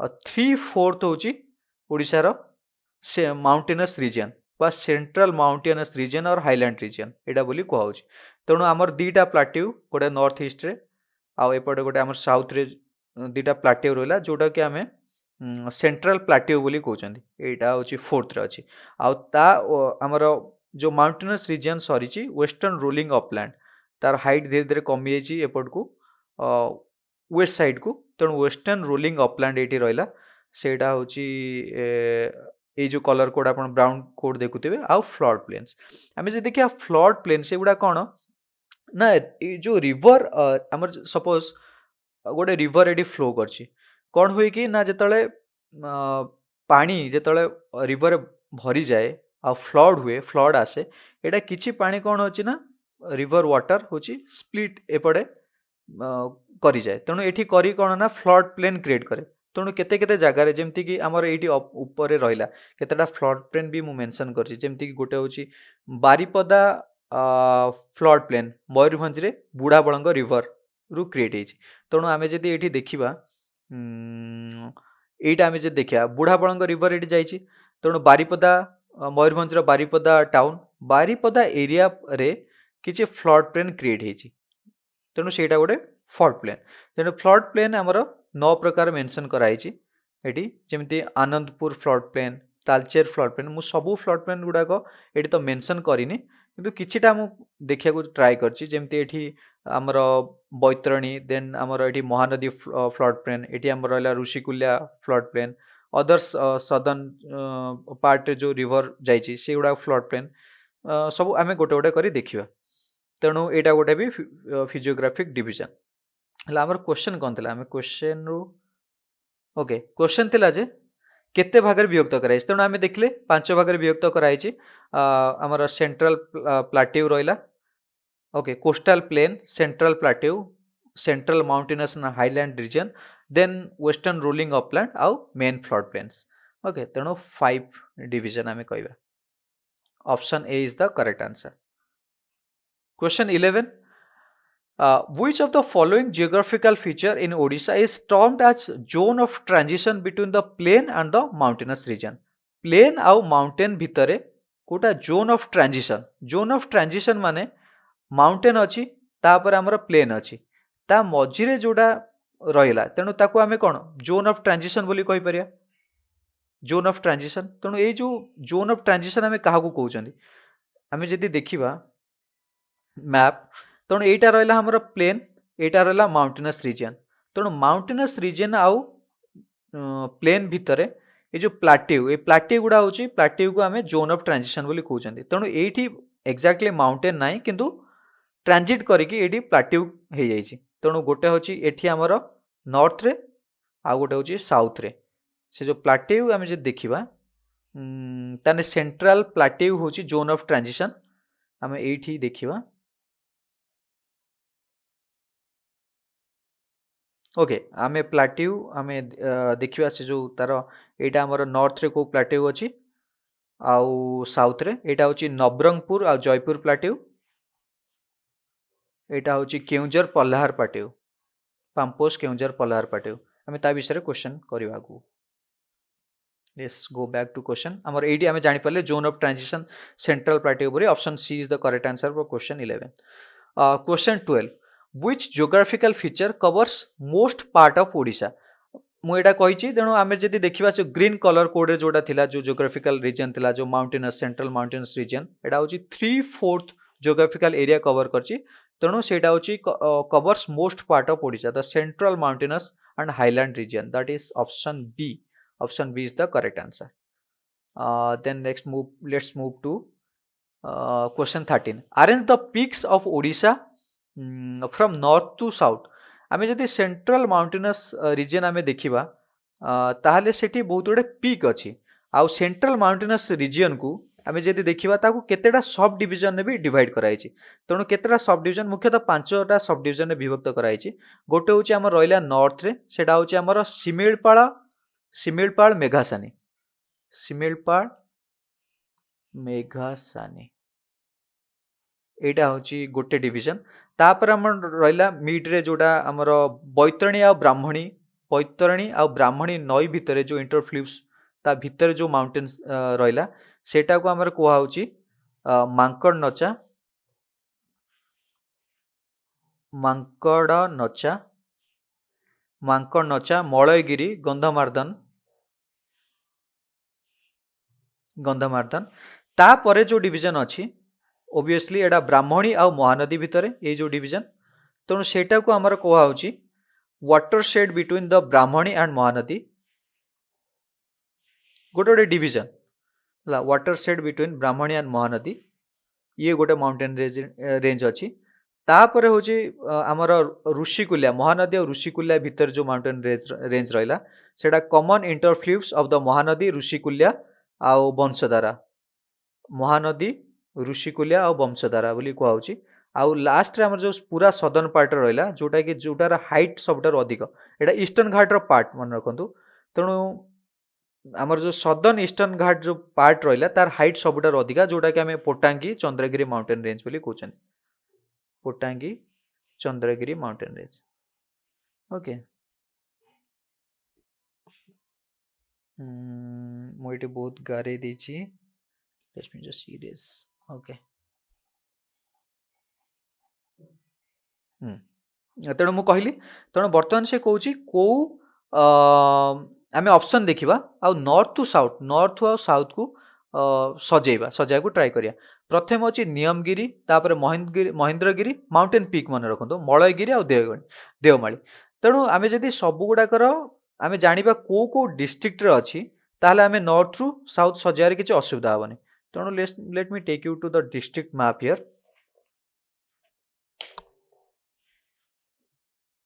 3/4 हूँ ओडिशार से माउंटेनस रीजन बा सेंट्रल माउंटेनस रीजन और हाईलैंड रीजन यहाँ बोली कहूँ तेणु आमर दीटा प्लाट्यू गोटे नॉर्थ ईस्ट रे आउ एपटे गोटे आमर साउथ रे दीटा प्लाट्यू रहा जोटा कि आम सेंट्रल प्लाट्यू बोली कहते यहाँ हूँ 4th रे अच्छी आमर जो माउंटेनस रीजन सरी वेस्टर्न रोलिंग अपलैंड तार हाइट धीरे धीरे कमी जाइए एपट को वेस्ट साइड को तेणु वेस्टर्न रोलिंग अपलैंड ये रहा से हूँ ये जो कलर कोड आप ब्राउन कोड देखुए आउ फ्लड प्लेन्स आम जो देखिए फ्लड प्लेन से गुड़ा कौन ना जो रिवर आमर सपोज गोटे रिवर ये फ्लो कर कौन हुए कि ना जिते पानी जिते रिवर भरी जाए आ फ्लड हुए फ्लड आसे यहाँ किसी पानी कौन अच्छी ना रिवर वाटर हूँ स्प्लिट एपटे करी जाए तेणु ये करी कौन ना फ्लड प्लेन क्रिएट करे तेणु केते केते जगार जमती कि आमर ये ऊपर रहा केतेटा फ्लड प्लेन भी मुझे मेंशन करमती गोटे हूँ बारिपदा फ्लड प्लेन मयूरभंज रे बुढ़ा बलंग रिवर रु क्रिएट होती तेणु आम जब ये देखा यहाँ आम जो देखा बुढ़ा बलंग रिवर ये जाइए तेणु बारिपदा मयूरभंज बारिपदा टाउन बारिपदा एरिया रे किसी फ्लड प्लेन क्रिएट होती तेणु से गोटे फ्लड प्लेन तेणु फ्लड प्लेन आमर 9 प्रकार मेंशन कराई ये जमी Anandpur flood plain Talcher flood plain मुझे सबू फ्लड प्लेन गुड़ाक ये तो मेंशन करनी किंतु किछिटा मु देखिया को ट्राई करछि जेमति एठी हमर बैतरणी देन हमर एठी महानदी फ्लड प्लेन एठी हमर रहला Rushikulya flood plain others southern part जो रिवर जाइछि सेगुडा फ्लड प्लेन सब आमे गोटे गोटे करी देखिबा तेणु एटा गोटे भी फिजियोग्राफिक डिवीजन हला हमर क्वेश्चन कोन थिला हमें क्वेश्चन रु ओके क्वेश्चन थिला जे केते भागर विभक्त कराई तेणु आमे देखले पांच भागर विभक्त कराई हमर सेंट्रल प्लाट्यू रहिला okay coastal plain central plateau central mountainous and highland region then western rolling upland आउ मेन फ्लड प्लेन्स ओके तेणु 5 डिवीजन आमे कहबा option A is the correct answer question 11 which of the following geographical feature in Odisha is termed as zone of transition between the plain and the mountainous region? Plain आउ mountain भितरे Kota zone of transition माने mountain अच्छी तापर हमर plain अच्छी ता मझिरे जोड़ा रहिला तेणु ताकू आमे कोन zone of transition बोली कहि परिया zone of transition तेणु ए जो zone of transition आमे काहाकू कहउचंदी आमे जदी देखिबा मैप तेणु एटा रहा हमर प्लेन एटा रहा माउंटेनस रीजन तेणु माउंटेनस रीजन आउ प्लेन भितर ये जो प्लाट्यू ए प्लाट्यू गुड़ा हूँ प्लाट्यू को आम जोन ऑफ ट्रांजिशन बोली कहते तेणु ये एक्जाक्टली माउंटेन ना किंतु ट्रांजिट करके प्लाट्यू हो जाइए तेणु गोटे हूँ ये आमर नॉर्थ रे आउ गोटे हूँ साउथ रे से जो प्लाट्यू आम जो देखा ताने सेंट्रल प्लाट्यू हूँ जोन ऑफ ट्रांजिशन आम ये देखा ओके आमे प्लाट्यू आमे देखिबा से जो तार एटा हमर नॉर्थ रे को प्लाट्यू अछि आउ साउथ रे एटा होची नवरंगपुर आ जयपुर प्लाट्यू एटा होची केउंझर पल्हार प्लाट्यू पाम्पोस केउंझर पल्हार प्लाट्यू आमे ता विषय रे क्वेश्चन करबा को let's go back to question हमर एडी आमे जानि परले zone of transition central plateau बोली option C is the correct answer for question 11 question 12 which geographical feature covers most part of Odisha मुझे कही तेणु आम जब देखा से ग्रीन कलर कोड रे जोटा थिला जो जियोग्राफिकल रीजन थिला जो माउंटेनस सेंट्रल माउंटेनस रीजन एटा होची 3/4 जियोग्राफिकल एरिया कवर करची तेणु सेटा होची covers most part of Odisha the central mountainous and highland region that is option B is the correct answer then next move let's move to question 13 arrange the peaks of Odisha from north to south आम जदि central mountainous reason आम देखा ताहले सेठी बहुत गुड़े peak अच्छी आउ central mountainous region को आम जदि देखा ताकू केतेटा सब डिवीजन भी डिवाइड कराई तेणु केतेटा सब डिवीजन मुख्यतः 5टा सब डिवीजन विभक्त कराई गोटे हूँ आम रहा नॉर्थ रे सेटा हूँ आमर शिमिलपाल मेघासानी शिमिलपाल मेघासानी एटा हूँ गोटे डिवीजन तापर आम रहा मिड्रे जोड़ा आमर बैतरणी आ ब्राह्मणी नई भितर जो इंटरफ्ल्यूस ता भितर जो माउंटेन्स रहा सेटा को आमर कहुची मांकड़ नचा मलयगिरी गंधमार्दन तापर जो डिवीजन अच्छी ओबियसली एटा ब्राह्मणी आ महानदी भितर ये जो डिवीजन तेणु सेटा को आमर कहुची watershed between the Brahmani and Mahanadi गोटे गोटे division watershed between Brahmani and Mahanadi ये गोटे माउंटेन रेंज अच्छी तापर हूँ आमर ऋषिकुल्या महानदी और ऋषिकुल्या भितर जो माउंटेन रेंज रहा सेटा common interfluves of the Mahanadi Rushikulya आउ वंशधारा महानदी ऋषिकुल्या और वंशधारा बोली कहुची आउ लास्ट रे हमर जो पूरा सदर्न पार्ट रहा जोटा कि जोटार हाइट सबुठार अधिक एटा ईस्टर्न घाट रो पार्ट मन रखु तेणु आमर जो सदर्न ईस्टर्न घाट जो पार्ट रहा तार हाइट सबुठार अधिक जोटा कि आम पोटांगी चंद्रगिरी माउंटेन रेंज बोली कहते Potangi Chandragiri mountain range okay मुझे बहुत गारे देछि let's me just see this okay तेणु मु कहली तेणु बर्तमान से कौन कौ आम ऑप्शन देखा आ नॉर्थ टू साउथ को सजेवा सजाइବାକୁ ट्राई करिया प्रथम अछि नियमगिरी तापर महेंद्रगिरी माउंटेन पीक मन रखंतो मलयगिरी आ देवमाली तेणु आमे जदि सब गुडाकर आमे जानिबा को डिस्ट्रिक्ट रे अछि ताहले आमे नॉर्थ रु साउथ सजाइबार किछि असुविधा होबनी तेणु let me take you to the district map here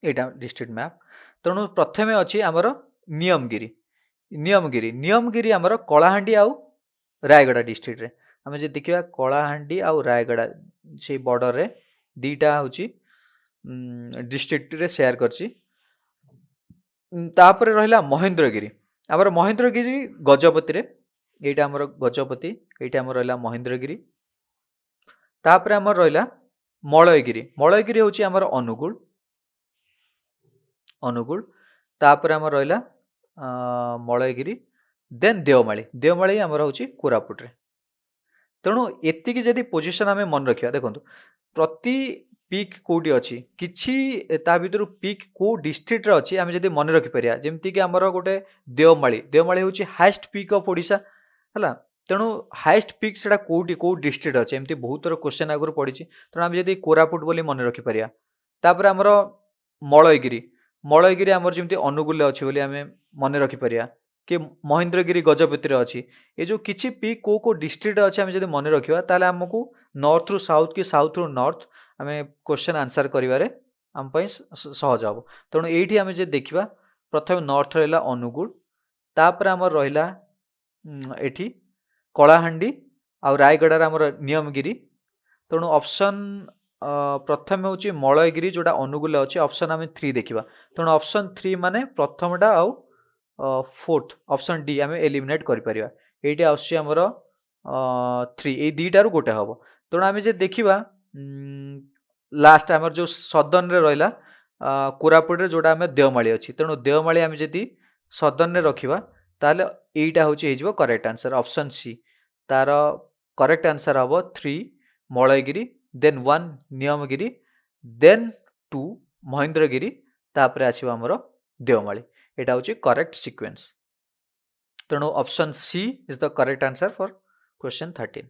एटा डिस्ट्रिक्ट मैप तेणु प्रथमे अछि हमर नियमगिरी हमर कलाहांडी आउ रायगड़ा डिस्ट्रिक्ट रे आमे जे देखिबा कलाहांडी आउ रायगड़ा से बॉर्डर रे दीटा होची डिस्ट्रिक्ट रे शेयर करची तापर रहिला महेंद्रगिरी गजपति रे एटा हमर गजपति एटा हमर रहिला महेंद्रगिरी तापर हमर रहिला मलयगिरी होची हमर अनुगुल तापर हमर रहिला मलयगिरी देन देवमाली हमर होची कोरापुट रे तेणु एतिकी जदि पोजिशन आमे मन रखिया देखंतु प्रति पीक कोडी अछि किछि ता भितरु पीक को डिस्ट्रिक्ट रे अछि आमे जदि मन रखि परिया जेमति कि हमर गोटे देवमाली होची हाईएस्ट पीक ऑफ ओडिसा हला तेणु हाईएस्ट पीक सेडा को डिस्ट्रिक्ट अछि एमति बहुत तर क्वेश्चन आगर पडिछि तेणु आमे जदि कोरापुट बोली मन रखि परिया तापर हमर मलयगिरी हमर जेमति अनुगुल अछि बोली आमे मन रखि परिया कि महेंद्रगिरी गजपति रे अछि ए जो किछि पीक को डिस्ट्रिक्ट अछि आमे जदि मन रखिबा ताले हमकु नॉर्थ रु साउथ कि साउथ रु नॉर्थ आमे क्वेश्चन आंसर करिवारे हम पई सहज हबो तेणु एठी आमे जे देखिबा प्रथम नॉर्थ रहला अनुगुल तापर हमर रहला एठी कलाहांडी आ रायगड़ा हमर नियमगिरी तेणु ऑप्शन प्रथम होची मलयगिरी जोटा अनुगुल अछि ऑप्शन आमे 3 देखिबा तेणु ऑप्शन 3 माने प्रथमटा आउ फोर्थ ऑप्शन डी आमे एलिमिनेट करि परिबा एठी आछि हमर 3 ए दीटारु गोटे हबो तेणु आमे जे देखिबा लास्ट हमर जो सदन रे रहला कोरापुट रे जोटा आमे देवमाली अछि तेणु देवमाली आमे जदि सदन रे रखिबा ताले एटा होची हेजिबो करेक्ट आंसर ऑप्शन सी तार करेक्ट आंसर हबो 3 मलयगिरी देन 1 नियमगिरी देन 2 महेंद्रगिरी तापर आसीबो हमर देवमाली एटा होची करेक्ट सीक्वेंस तेणु option C is the correct answer for question 13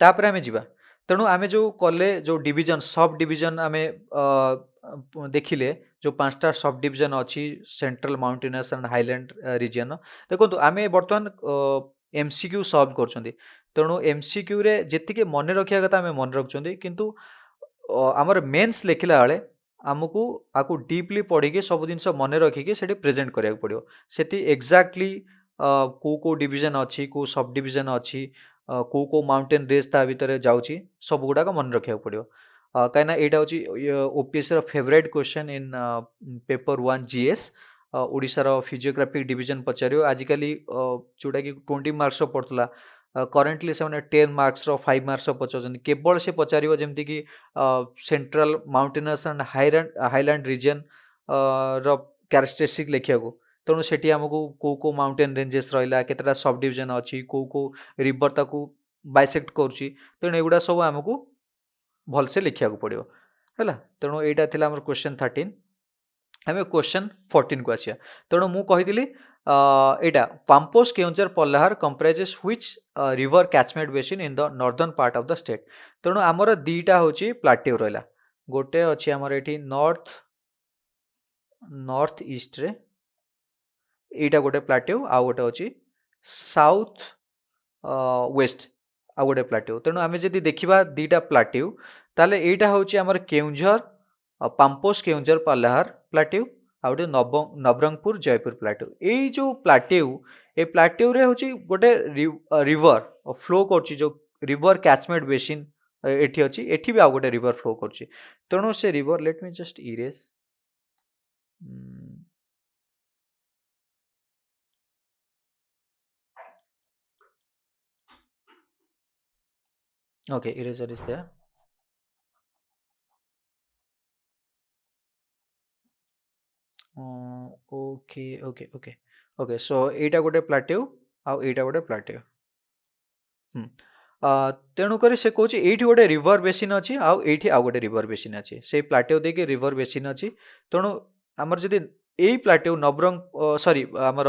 तापर आमे जिबा तेणु आमे जो कले जो डिवीजन सब डिवीजन आमे देखिले जो पांचटा सब डिवीजन अछि central mountainous and highland region देखो आमे बर्तमान एमसीक्यू सॉल्व करछंदी तेणु एमसीक्यू रे जेतिके मन रखिया कथा आमे मन रखछंदी किंतु हमर मेंस लेखिला बेले आमको आकु डीपली पढ़ी के सब जिनस मन रखिकी से प्रेजेंट करिया पड़ो सेठी एक्जाक्टली को डिवीजन अच्छी को सब डिवीजन अच्छी को माउंटेन रेंज ता भीतर जाउची सब गुडाक मन रखिया पड़ो कहीं एटा हूँ ओपीएससी रो favourite question in paper 1 GS Odisha रो फिजियोग्राफिक डिवीजन पचारियो आजिकली जोटा कि 20 मार्क्स पड़ता करेन्टली से 10 मार्क्स रो 5 मार्क्स पचार केवल से पचार जमती कि central mountainous and highland region रो कैरेक्टरिस्टिक लिखा तेणु से आमको को माउंटेन रेंजेस रहा केतटा सब डिवीजन अच्छी को रिवर ताकू बाइसेक्ट करुच्ची तेणु एगुड़ा सब आमको भलसे लिखा पड़ो है तेणु यहाँ थी आम क्वेश्चन 13 आम क्वेश्चन 14 को आसिया तेणु मु कही एटा Panposh Keonjhar Pallahara comprises which river catchment basin in the northern part of the state तेणु आमर दीटा होची प्लाटेउ रहा गोटे अच्छी आमर एठी नॉर्थ ईस्ट रे एटा गोटे प्लाटेउ आ गोटे अच्छी साउथ वेस्ट आ गोटे प्लाटेउ तेणु आम जदि देखा दीटा प्लाटेउ ताले एटा होची आमर केउंझर पाम्पोस केउंझर पल्लाहार प्लाटेउ आ गोटे नवरंगपुर जयपुर प्लाटेउ यही जो प्लाटेउ ए प्लाटेउ रे होची गोटे रिवर फ्लो करची जो रिवर कैचमेंट बेसिन एठी अच्छी एठी भी आ गोटे रिवर फ्लो करची तेणु से river late me just erase okay eraser is there okay so एटा गोटे प्लाटेउ आ एटा गोटे प्लाटेउ तेणुक से कौच ये गोटे रिवर बेसिन अच्छी आउठी आ गोटे रिवर बेसिन अच्छी से प्लाटेउ देके रिवर बेसिन अच्छी तेणु आमर जदि यही प्लाटेउ नवरंग सॉरी आमर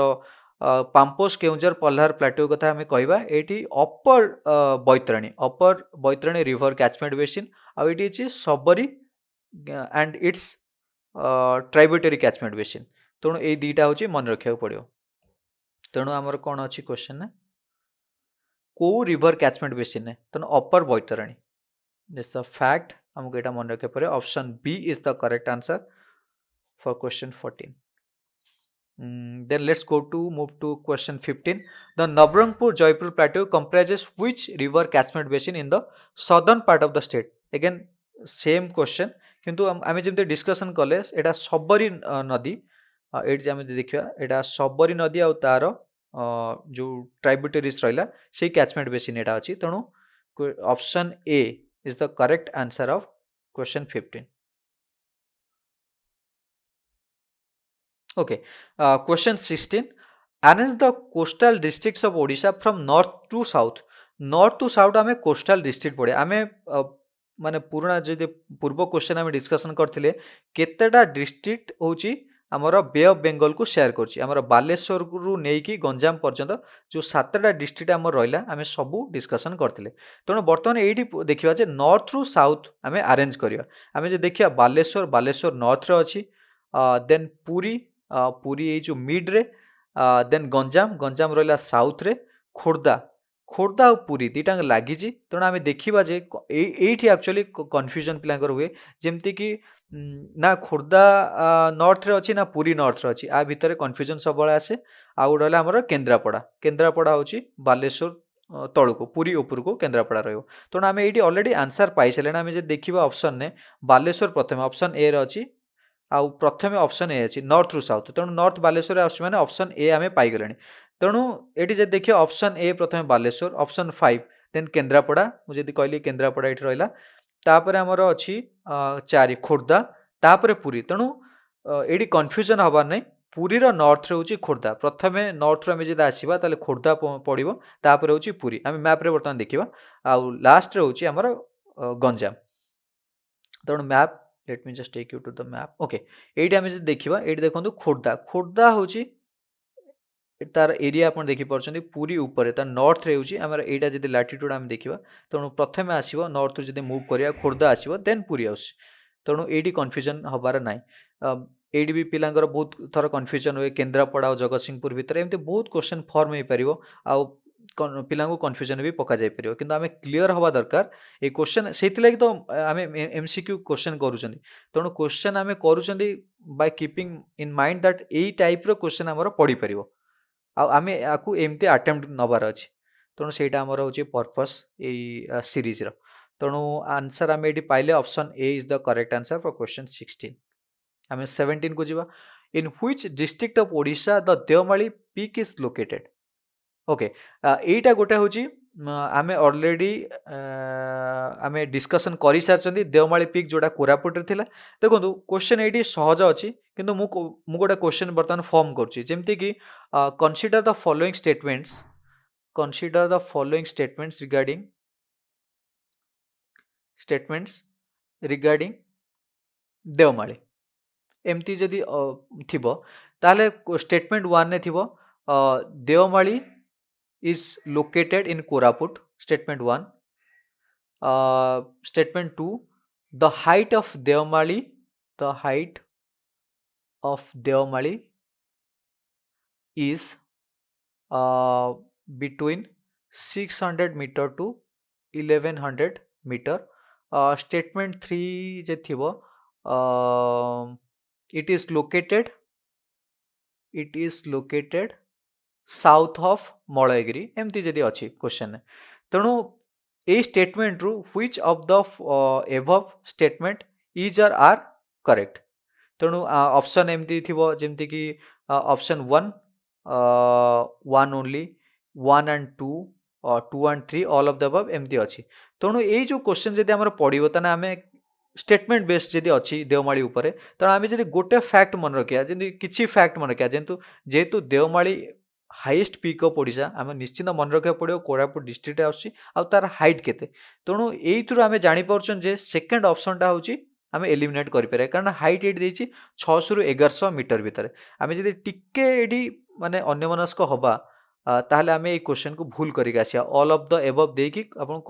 पाम्पोस केउंझर पल्हार प्लाटो कथा आम कहवा ये upper Baitarani river catchment basin आठी Sabari and its tributary catchment basin तेणु ये दुईटा हूँ मन रखा पड़ो तेणु आमर कौन अच्छी क्वेश्चन ना को रिवर कैचमेंट बेसिन ने तेणु upper Baitarani this the fact आमको यहाँ मन रखा पड़े option B is the correct answer for question 14. Then let's move to question 15. The Nabarangpur Jaipur plateau comprises which river catchment basin in the southern part of the state? Again same question किंतु आमे जब discussion कले एटा सबरी नदी ये देखा यहाँ सबरी नदी आ तार जो ट्राइब्यूटरीज रहा से कैचमेंट बेसिन यहाँ अच्छी तेणु option A is the correct answer of question 15. Okay, question 16. Arrange the coastal districts of Odisha from north to south. North to south आमे coastal district पढ़े आमे माने पुराना जो पूर्व क्वेश्चन आमे डिस्कशन करथिले केतेटा डिस्ट्रिक्ट होची आमर बे ऑफ बेंगल को शेयर करछि आमर बालेश्वर रु नेकी गंजाम पर्यंत जो 7टा डिस्ट्रिक्ट आमर रहिला आमे सबु डिस्कशन करथिले तेणु बर्तमान एठी देखिबा जे नॉर्थ रु साउथ आमे अरेंज करिया आमे जे देखिया बालेश्वर नॉर्थ रे अछि देन पुरी ये जो मिड रे देन गंजाम रहा साउथ रे खोर्धा और पुरी दुईटा लगी तेणु आम देखा जे ये एक्चुअली कन्फ्यूजन पिलांकर हुए जमती कि ना खोर्धा नॉर्थ रे अच्छी ना पुरी नॉर्थ रे अच्छी आ भितर कन्फ्यूजन सब आसे आउ रहा आमर केन्द्रापड़ा हूँ बालेश्वर तलू पुरी उपर को केन्द्रापड़ा रही तेणु आम ये ऑलरेडी आंसर पाई सारे आम देखा ऑप्शन ने बालेश्वर प्रथम ऑप्शन ए रही आउ प्रथम ऑप्शन ए अच्छी नॉर्थ रु साउथ तेणु नॉर्थ बालेश्वर आस मैंने ऑप्शन ए आम पाईगले तेणु ये देखिए ऑप्शन ए प्रथम बालेश्वर ऑप्शन 5 देन केन्द्रापड़ा मुझे कहली केन्द्रापड़ा ये रहा तापर आमर अच्छी 4 खोर्धा तापर पुरी तेणु ये कन्फ्यूजन हबार नहीं पुरीर नॉर्थ रे खोर्धा प्रथम नॉर्थ रू आम जब आसवा ताले खोर्धा पड़ो तापर हूँ पुरी आम मैप रे बर्तमान देखा आउ लास्ट रे हूँ आमर गंजाम तेणु map let me just take you to the map okay ये आम देखा ये देखो खोर्धा हूँ तार एरिया आप देखिए पुरी उपर तार नॉर्थ रे आमर यहाँ जब लाटिट्यूड आम देखा तेणु प्रथम आसो नॉर्थ रू जब मुव करा खोर्धा आसो देन पुरी आस तेणु ये कन्फ्यूजन हबार ना ये भी पिलांकर बहुत थर कन्फ्यूजन हुए केन्द्रापड़ा और जगतसिंहपुर भितर एमती बहुत क्वेश्चन फॉर्म हो पार आउ पिला कन्फ्यूजन भी पक जापर कि आम क्लीयर हवा दरकार ये क्वेश्चन से तो आम एमसीक्यू क्वेश्चन करुँच तेणु क्वेश्चन आम करुँच by keeping in mind that यही टाइप रो क्वेश्चन आमर पढ़ी पार आम या एमती अटेम्प्ट नबार अच्छे तेणु से हूँ पर्पस यही सीरीज तेणु आंसर आम ये पाइले option A is the correct answer for question 16. आम 17 को जीवा in which district of Odisha the Deomali peak is located okay यहीटा गोटे हूँ आम ऑलरेडी आम डिस्कसन कर सारी देवमाली पीक जोड़ा कोरापुट रे थिला देखो क्वेश्चन ये सहज अच्छी किंतु मु गोटे क्वेश्चन बर्तमान फॉर्म करमती कि consider the following statements regarding Devmali एमती जदि थिबो ताले स्टेटमेंट 1 ने थिबो Devmali is located in Koraput, statement 1. Statement 2, the height of Devamali is between 600 meter to 1100 meter. Statement 3 je thibo it is located south of Malayagiri एमती जदि अच्छी क्वेश्चन तेणु ये स्टेटमेंट रु which of the above statement is are correct तेणु option एमती थिबो जेमती कि option 1 only 1 and 2 2 and 3 all of the above एमती अच्छी तेणु ये जो क्वेश्चन जदि आमर पड़ो ताने आमे स्टेटमेंट बेस्ड जदि अच्छी देवमाली उपरे तेणु आमे जदि गोटे फैक्ट मन रखिया जदि किछि फैक्ट मन रखिया जेहेतु Devmali highest peak of Odisha आम निश्चित मन रखा पड़ो कोरापुट डिस्ट्रिक्ट आसुची आ तार हाइट केते तेणु यही आम जापर जे सेकेंड ऑप्शनटा हूँ आम एलिमिनेट करें कारण हाइट ये 600 ରୁ 1100 मीटर भितर आम जब टिके ये माने अन्यमनस्क हवा ताहले आमे ए क्वेश्चन को भूल करिक आसिया ऑल ऑफ द एबव देकी आपन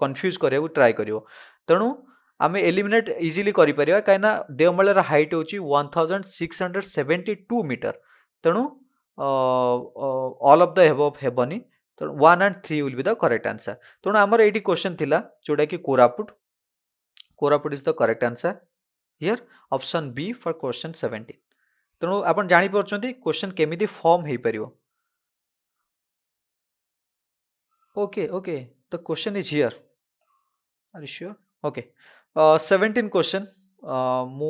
कंफ्यूज करिया को ट्राई करियो तेणु आमे एलिमिनेट इजीली करि परिया काइना देवमालार हाइट होची 1672 मीटर तेणु ऑल ऑफ द एबव हेबनी तेणु 1 and 3 will be the correct answer तेणु हमर एटी क्वेश्चन थिला जोडा कि Koraput is the correct answer here option B for question 17 तेणु आपण जानि परछंती क्वेश्चन केमिति फॉर्म हेई परियो okay okay the question is here are you sure okay 17 question मु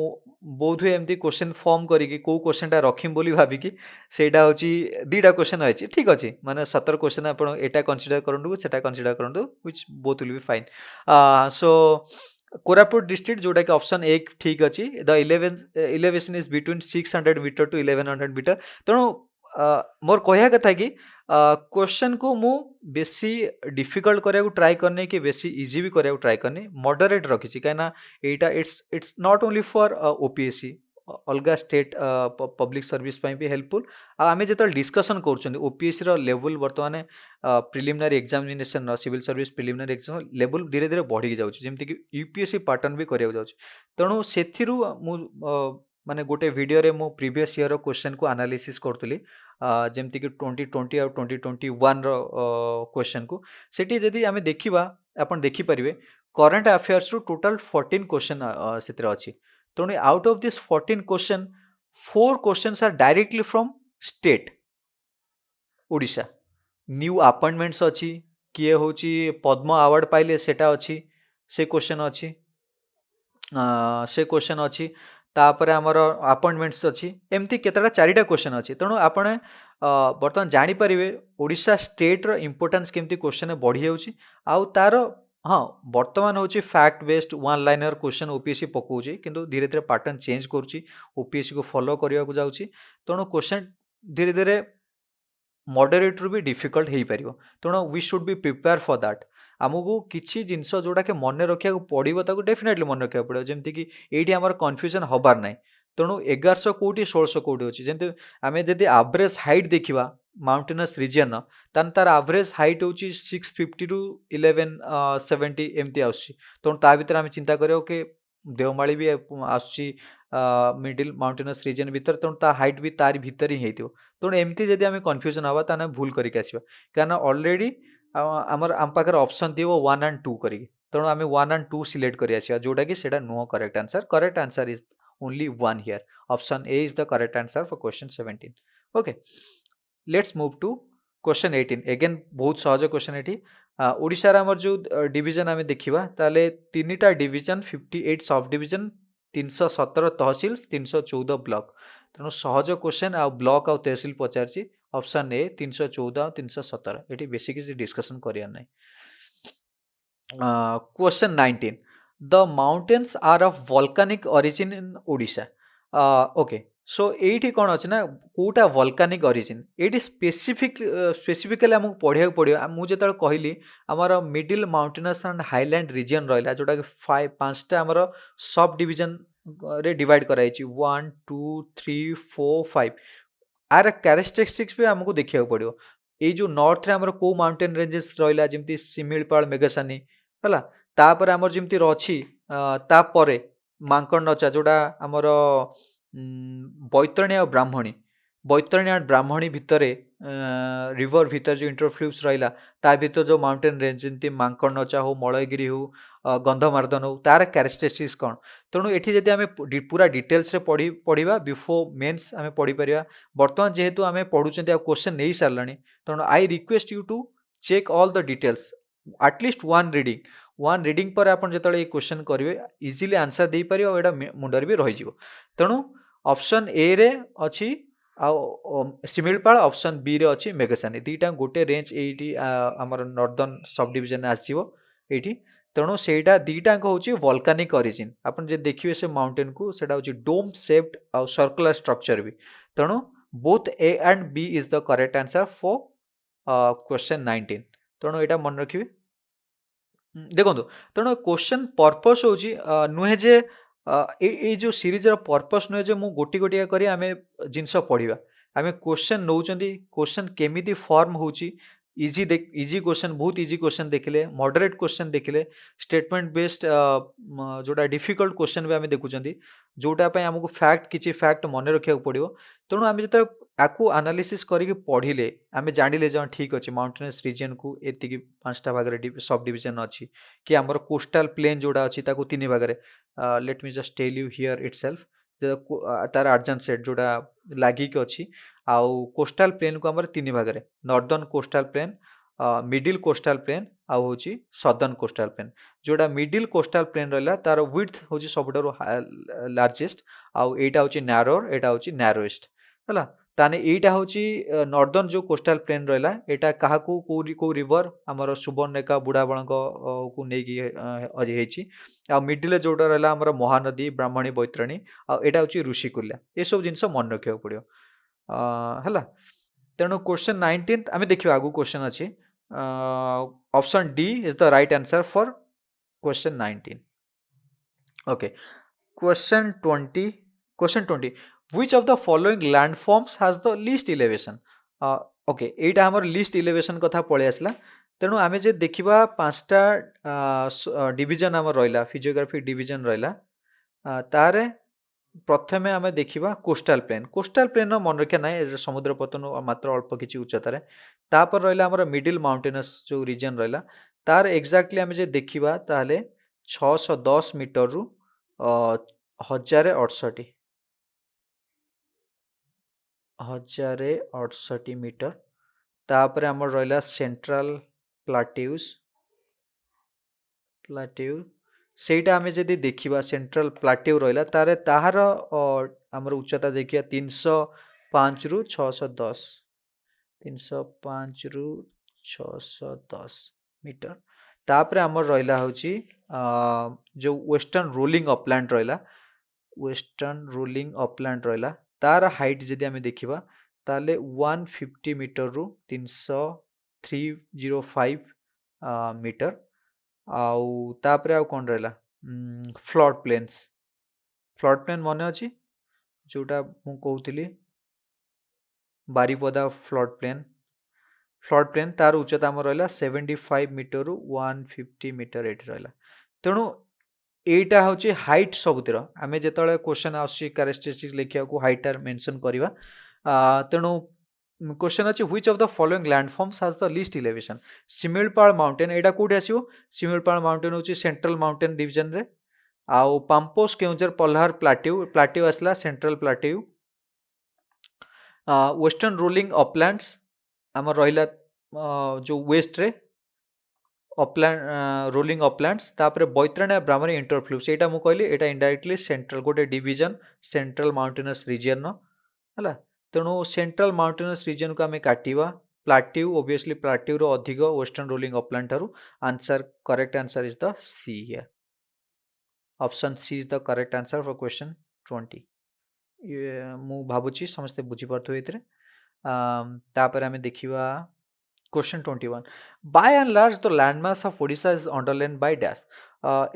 बोध हुए एमती क्वेश्चन फॉर्म करिकी को क्वेश्चन टा रखिम बोली भाबिकी सेटा होची दीटा क्वेश्चन अछि ठीक अछि माने 17 क्वेश्चन आपण एटा कंसीडर करंडु सेटा कंसीडर करंडु which both will be fine so Koraput district जोटा कि ऑप्शन 1 ठीक अछि the elevation is between 600 metre to 1100 metre तेणु मोर कहया कथा कि क्वेश्चन को मु बेसी डिफिकल्ट करिया को ट्राई करने कि बेसी इजी भी करिया को ट्राई करने मॉडरेट रखिछि काना एटा it's not only for OPSC अलगा स्टेट पब्लिक सर्विस पई भी हेल्पफुल आमे जेतल डिस्कशन करछन ओपीएससी रो लेवल वर्तमान preliminary examination civil service preliminary exam level धीरे धीरे बढ़ी जाउछि जेमति कि यूपीएससी पैटर्न भी करिया जाउछि तेणु सेथिरु मु माने गोटे वीडियो रे मु प्रीवियस ईयर रो क्वेश्चन को एनालिसिस करतली जेमति कि 2020 और 2021 रो क्वेश्चन को सेठी जदी आमे देखिबा आपण देखि परिबे करंट अफेयर्स रो टोटल 14 क्वेश्चन सेतिर अछि तेणु out of this 14 question 4 questions are directly from state Odisha new appointments अछि किए होची पद्म अवार्ड पाइले सेटा अछि से क्वेश्चन अछि से क्वेश्चन अछि तापर आमर अपॉइंटमेंट्स अछि एमती केतरा चारिटा क्वेश्चन अछि तेणु आपण बर्तमान जानि परिबे ओडिशा स्टेट रो इंपोर्टेंस केमती क्वेश्चन बढ़ी जाउछि आउ तार हाँ बर्तमान होची fact based one liner question OPSC पकाउछि किंतु धीरे धीरे पैटर्न चेंज करूछि ओपीएससी को फॉलो करिया को जाउछि तेणु क्वेश्चन धीरे धीरे मॉडरेट रु भी डिफिकल्ट हेई परियो तेणु we should be prepare for that आमको किसी जिनस जोटा कि मन रखा पड़ो ताको डेफिनेटली मन रखा पड़ो जमती कि ये आम कन्फ्यूजन हबार ना तेणु 1100 कोटी 1600 कोटी अच्छी जमी आम जब एवरेज हाइट देखा माउंटेनस रिजन तान तार एवरेज हाइट हूँ 650 टू 1170 एमती आसुची तेणु ता भीतर आम चिंता करिया कि देवमाली भी आसुची मिडिल माउंटेनस रिजन भीतर तेणु ता हाइट भी तार भीतर ही होती तेणु एमती जब आम कन्फ्यूजन हवा ताने भूल करके आसवा क्या ऑलरेडी आमर आम पाखे ऑप्शन थी 1 and 2 करी तेणु आम 1 and 2 सिलेक्ट कर जोटा कि सेटा नुह correct answer is only 1 here option A is the correct answer for question 17 okay let's move to question 18 again बहुत सहज क्वेश्चन ये ओडिशा रे हमर जो डिवीजन आम देखा ताले तीनटा division 58 sub division 317 tehsil 314 block तेणु सहज क्वेश्चन आ ब्लॉक आउ तहसिल पचार ऑप्शन ए 314 317 ये बेसिक किसी डिस्कशन करिया नहीं question 19 the mountains are of volcanic origin in Odisha okay so ये कौन अच्छे ना कोटा वोल्केनिक ओरिजिन ये स्पेसिफिकली आमको पढ़िया पड़ो मुझे कहली आमर middle mountainous and highland region रहा जोटा कि 5टा आमर सब डिवीजन रे डिवाइड कराई 1 2 3 4 5 आर क्यारेक्टरिस्टिक्स भी आमको देखा पड़ो ये जो नॉर्थ रे आमर को माउंटेन रेंजेस रहा जमी सिमिलपाल मेघासानी है तापर आमर जमी रही तापर मांकड़नचा जोड़ा आमर बैतरणी और ब्राह्मणी भितर रिवर भितर जो इंटरफ्लूस रहा ता भीतर जो माउंटेन रेंज जमी मांकड़नचा हो मलयगिरी हो गंधमार्दन हो तार क्यारेक्टरिस्टिक्स कौन तेणु ये जब आम पूरा डिटेल्स रे पढ़ा बिफोर मेन्स आम पढ़ी पार बर्तमान जेहेतु आम पढ़ुं क्वेश्चन नहीं सारा तेणु I request you to check all the details at least one reading पर आप जो क्वेश्चन करेंगे इजिली आंसर दे पारे और मुंडर भी रही तेणु ऑप्शन ए रे अच्छी सिमिलपाल ऑप्शन बी रे अच्छी मेघसानी दीटा गोटे रेंज ये आमर नॉर्दर्न सब डिवीजन आसो तेणु सेटा दीटा हूँ वोल्केनिक ओरिजिन आप देखिए से माउंटेन को सेटा हूँ डोम शेप्ड आ सर्कुलर स्ट्रक्चर भी तेणु both A and B is the correct answer for question 19 तेणु यहाँ मन रखिए देखो तेणु क्वेश्चन पर्पस हूँ नुहे जे ये जो सीरीज पर्पस नुहे जे मु गोटी गोटिया करी आमे जिनस पढ़िबा आमे क्वेश्चन नौचंदी क्वेश्चन केमिति फॉर्म होची इजी क्वेश्चन बहुत इजी क्वेश्चन देखिले मॉडरेट क्वेश्चन देखिले स्टेटमेंट बेस्ड जोटा डिफिकल्ट क्वेश्चन भी आमे देखुचंदी जोटा पे हमको फैक्ट किछि फैक्ट मने रखिया पड़िबो तेणु आमे जते आकु एनालिसिस करिके पढ़िले आमे जानिले जे ठीक अछि माउंटेनस रीजन को एतिकी पांचटा भाग रे सब डिवीजन अछि कि हमर कोस्टल प्लेन जोड़ा अछि ताकू तीन भाग रे let me just tell you here itself तार अर्जन सेट जोड़ा लागिक अच्छी आउ कोस्टल प्लेन को आमर तीन भाग रे northern coastal plain middle coastal plane आउ होची सदर्न कोस्टल प्लेन जोड़ा मिडिल कोस्टल प्लेन रहला तार विड्थ होची सबुठारु लार्जेस्ट आउ एटा होची नैरोर एटा होची नैरोएस्ट हला ताने एटा होची नॉर्दर्न जो कोस्टल प्लेन रहला एटा काहा को रिवर हमर सुवर्णरेखा बुढ़ाबळंक को नेकी हेची आ मिडिल जोड़ा रहला हमर महानदी ब्राह्मणी बैतरणी आ एटा होची ऋषिकुल्या ए सब जिंस मन रखिया पड़ियो हला तेणु क्वेश्चन 19 आमे देखिबा आगु क्वेश्चन अछि option D is the right answer for question 19 okay question 20 which of the following landforms has the least elevation okay एटा हमर लिस्ट इलेवेशन कथा पळे आसला तेणु आमे जे देखिबा पांचटा डिवीजन हमर रहिला फिजियोग्राफी डिवीजन रहिला तारे प्रथमे आमे देखिबा कोस्टल प्लेन मन रखिया ना समुद्र पतन मात्र अल्प किछि उच्चतारे तापर रहिला हमर मिडिल माउंटेनस जो रीजन रहिला तार एक्जाक्टली आमे जे देखिबा ताले 610 मीटर रु 1068 मीटर तापर हमर रहिला सेंट्रल प्लाट्यू सेटा आमे जदि देखिबा सेंट्रल प्लाट्यू रहिला तारे ताहार हमर उच्चता देखिया 305 रु 610 मीटर तापर हमर रहिला होची जो वेस्टर्न रोलिंग अपलैंड रहिला तार हाइट जदि आमे देखिबा ताले 150 मीटर रु 305 मीटर आउ तापरे आउ कोन रहला फ्लड प्लेन मने अछि जोटा मु कहउतिली बारीपदा फ्लड प्लेन तार उच्चता हमर रहला 75 मीटर रु 150 मीटर एट रहला तेणु एटा होची हाइट सबुतिर आमे जेतळे क्वेश्चन आसी कैरेक्टरिस्टिक्स लेखिया को हाइट आर मेंशन करिवा तेणु क्वेश्चन अछि which of the following landforms has the least elevation Similipal mountain एटा कोठी आसीओ सिमिलपाल माउंटेन होची सेंट्रल माउंटेन डिवीजन रे आउ पाम्पोस केउंजर पल्हार प्लाट्यू आसला central plateau western rolling Uplands हमर रहिला जो वेस्ट रे अपलैंड रोलिंग अपलैंड्स तापरे बैतरणी ब्राह्मणी इंटरफ्लू सेटा मु कहली एटा इनडायरेक्टली सेंट्रल गोटे डिवीजन सेंट्रल माउंटेनस रीजन नो हला तेणु सेंट्रल माउंटेनस रीजन को आमे काटिवा प्लाट्यू ऑब्वियसली प्लाट्यू रो अधिक वेस्टर्न रोलिंग अपलैंड थारु answer correct answer is the C here option C is the correct answer for question 20 मु भाबुची समस्त बुझी परथु एतरे तापर आमे देखिवा question 21 by and large the landmass of Odisha is underline by dash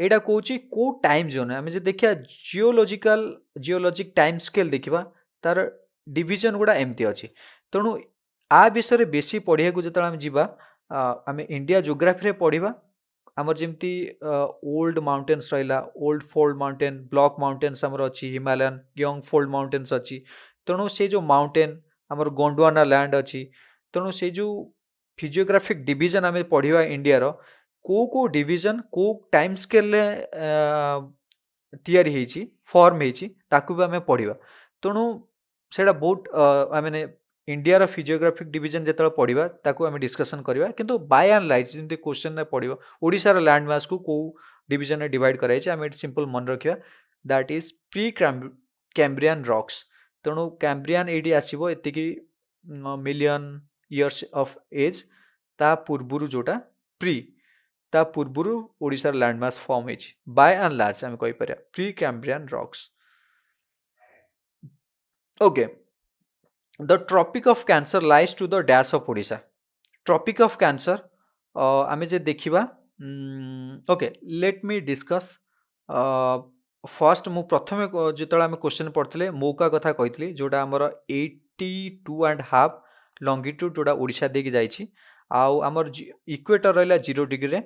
एडा कोची को टाइम जोन आमे जे देखिया जियोलॉजिक टाइम स्केल देखिबा तार डिवीजन गुड़ा एमती अच्छी तेणु आ विषय बेसी पढ़िया को जो आम जीवा आम इंडिया जोग्राफी रे पढ़ा आमर जमती ओल्ड माउंटेन्स रहा old fold mountain block mountains आमर अच्छी हिमालयन यंग फोल्ड माउंटेन्स अच्छी तेणु से जो माउंटेन आमर गोंडवाना लैंड अच्छी तेणु से जो फिजियोग्राफिक डिवीजन आम पढ़ा इंडिया रो को डिवीजन को टाइम स्केल तैयारी होईची फॉर्म होईची ताकू भी आम पढ़ा तेणु सेटा बहुत मैंने इंडिया रो फिजियोग्राफिक डिवीजन जो पढ़ा ताकू आम डिस्कसन करवा किंतु बाय एंड लार्ज जमी क्वेश्चन पढ़ो ओडिशा रो लैंडमास को डिवीजन में डिवाइड कराई आम ये सिंपल मन रखा that is pre Cambrian rocks तेणु कैम्ब्रियन ये आसो ये मिलियन इयर्स ऑफ एज ता पूर्वरु जोटा प्री ता पूर्वरु ओडिशा रो लैंडमास फॉर्म होईची बाय एंड लार्ज आम कहि परिया Precambrian rocks okay the Tropic of cancer lies to the dash of Odisha Tropic of Cancer आमे जे देखिबा okay let me discuss first मु प्रथमे जेतला आमे क्वेश्चन पढ़थले मौका कथा कहितली जोटा हमर 22.5 लंगिट्यूड जोड़ा ओडिशा देकी जाइछि आउ हमर इक्वेटर रहला 0 डिग्री रे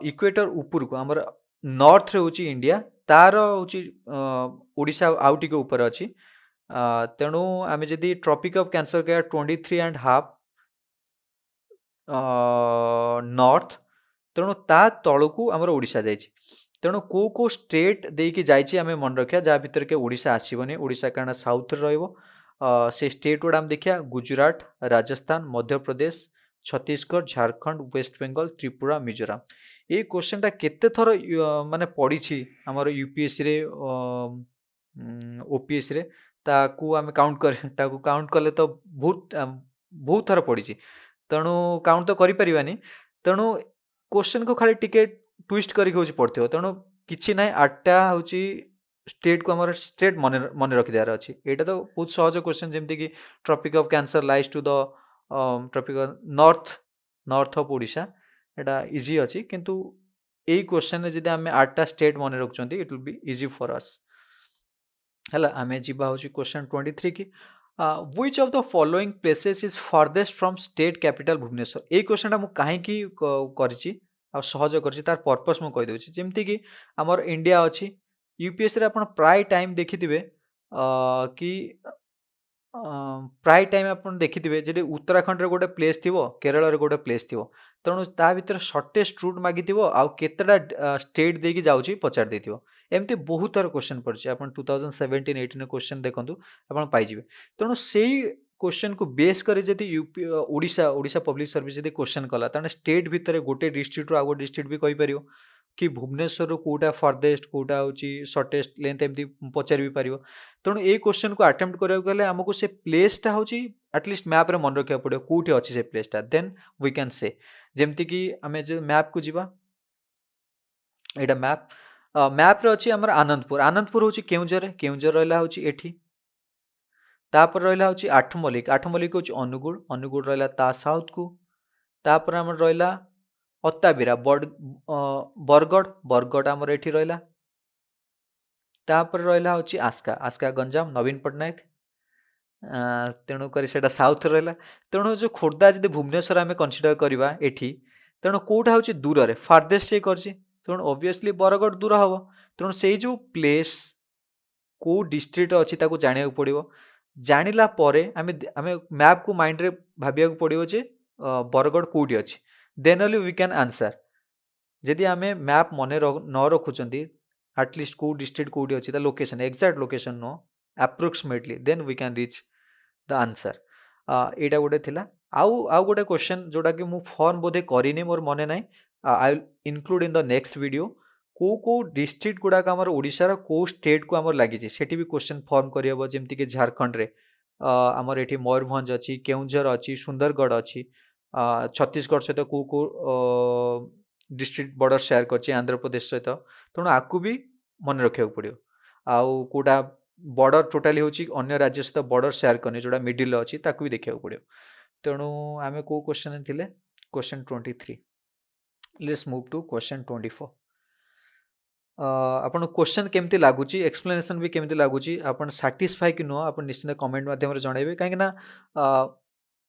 इक्वेटर ऊपर को हमर नॉर्थ रे होची इंडिया तार होची ओडिशा आउ टिके ऊपर अछि तेणु आमे जदि ट्रॉपिक ऑफ कैंसर के 23.5 नॉर्थ तेणु ता तलकू हमर ओडिशा जाइछि तेणु को स्टेट देकी जाइछि आमे मन रखिया जा भीतर के ओडिशा आसीबनी ओडिशा कारण साउथ रे रहइबो से स्टेट गुड़ा हम देखिया गुजरात राजस्थान मध्य प्रदेश छत्तीसगढ़ झारखंड वेस्ट बेंगल त्रिपुरा मिजोराम ये क्वेश्चन टा केते थर माने पड़ी छी हमर यूपीएससी रे ओपीएससी रे ताकू आमे काउंट कले तो बहुत थर पड़ी छी तेणु काउंट तो करि परिबानी तेणु क्वेश्चन को खाली टिके ट्विस्ट करके होची पड़थियो तेणु किछि नै 8टा होची स्टेट को हमर स्टेट मन रखि दियार अछि एटा तो बहुत सहज क्वेश्चन जेमति कि tropic of cancer lies to the tropic north of Odisha एटा इजी अछि किंतु एई क्वेश्चन रे जदि हमें 8टा स्टेट मन रखचंती it will be easy for us हला हमें जिबा होची क्वेश्चन 23 की which of the following places is farthest from state capital Bhubaneswar ए क्वेश्चन टा मु काहे की करछि आ सहज करछि तार पर्पस मु कहि देउछि जेमति कि हमर इंडिया अछि यूपीएससी रे आपण प्राय टाइम देखिथिबे कि प्राय टाइम आपण देखिथिबे जे उत्तराखंड रे गोटे प्लेस थिबो केरल रे गोटे प्लेस थिबो तेणु ता भीतर शॉर्टेस्ट रूट मागिथिबो आ केतेटा स्टेट देकी जाउछि पचार देथिबो एमती बहुत थर क्वेश्चन पड़छि आपण 2017-18 क्वेश्चन देखंतु आपण पाइ जिवे तेणु सेही क्वेश्चन को बेस करे जदि यूपी ओडिशा पब्लिक सर्विस जदि क्वेश्चन कला ताने स्टेट भीतर गोटे डिस्ट्रिक्ट रो आगो डिस्ट्रिक्ट भी कहि परियो कि भुवनेश्वर कोटा फारदेस्ट कोटा होची शॉर्टेस्ट लेंथ एमती पचार भी पारियो तेणु ए क्वेश्चन को अटेम्प्ट करियो गले हमको से प्लेस टा होची एटलीस्ट मैप रे मन रखिया पड़ियो कोठी अछि से प्लेस टा देन वी कैन से जेमति कि हमें जो मैप को जिबा एटा मैप रे अछि हमर आनंदपुर होची केउंझर रहला होची एठी तापर रहला होची आठमल्लिक होची अनुगुल रहला ता साउथ को तापर हमर रहला अत्ताबिरा बरगड़ हमर एठी रहला तापर रहला होची आस्का गंजाम नवीन पटनायक तेणु करी सेटा साउथ रहला तेणु जो खोर्धा जदि भुवनेश्वर आमे कंसीडर करिबा एठी तेणु कोठा होची दूर रे फारदेस्ट से करची तेणु ऑब्वियसली बरगड़ दूर हबो तेणु सेई जो प्लेस को डिस्ट्रिक्ट अछि ताको जानिया पड़िबो जानिला परे आमे मैप को माइंड रे भाबिया पड़िबो जे बरगड़ कोठी अछि then only we can answer जदि आमे मैप मने न रखुचंती एटलीस्ट को डिस्ट्रिक्ट कोठी अछि ता location exact location no approximately then we can reach the answer एटा गोटे थिला आउ गोटे क्वेश्चन जोटा कि मु फॉर्म बोधे करिनी मोर मने नै I will include in the next video को डिस्ट्रिक्ट गुडा का हमर ओडिसा रो को स्टेट को हमर लागि छी सेठी भी क्वेश्चन फॉर्म करियबो जेमति कि झारखंड रे हमर एठी मयूरभंज अछि केउंझर अछि सुंदरगढ़ अछि छत्तीसगढ़ सहित को डिस्ट्रिक्ट बॉर्डर शेयर करछि आंध्र प्रदेश सहित तेणु आकु भी मन रखिया पड़ियो आउ कोटा बॉर्डर टोटाली होची अन्य राज्य सहित बॉर्डर शेयर करने जोड़ा मिडिल अछि ताकु भी देखिया पड़ियो तेणु आमे को क्वेश्चन थिले question 23 let's move to question 24 आपण क्वेश्चन केमती लागुची एक्सप्लेनेशन भी केमती लागुची आपण सैटिस्फाई कि नो आपण निश्चित कमेंट माध्यम रे जणाइबे काहे ना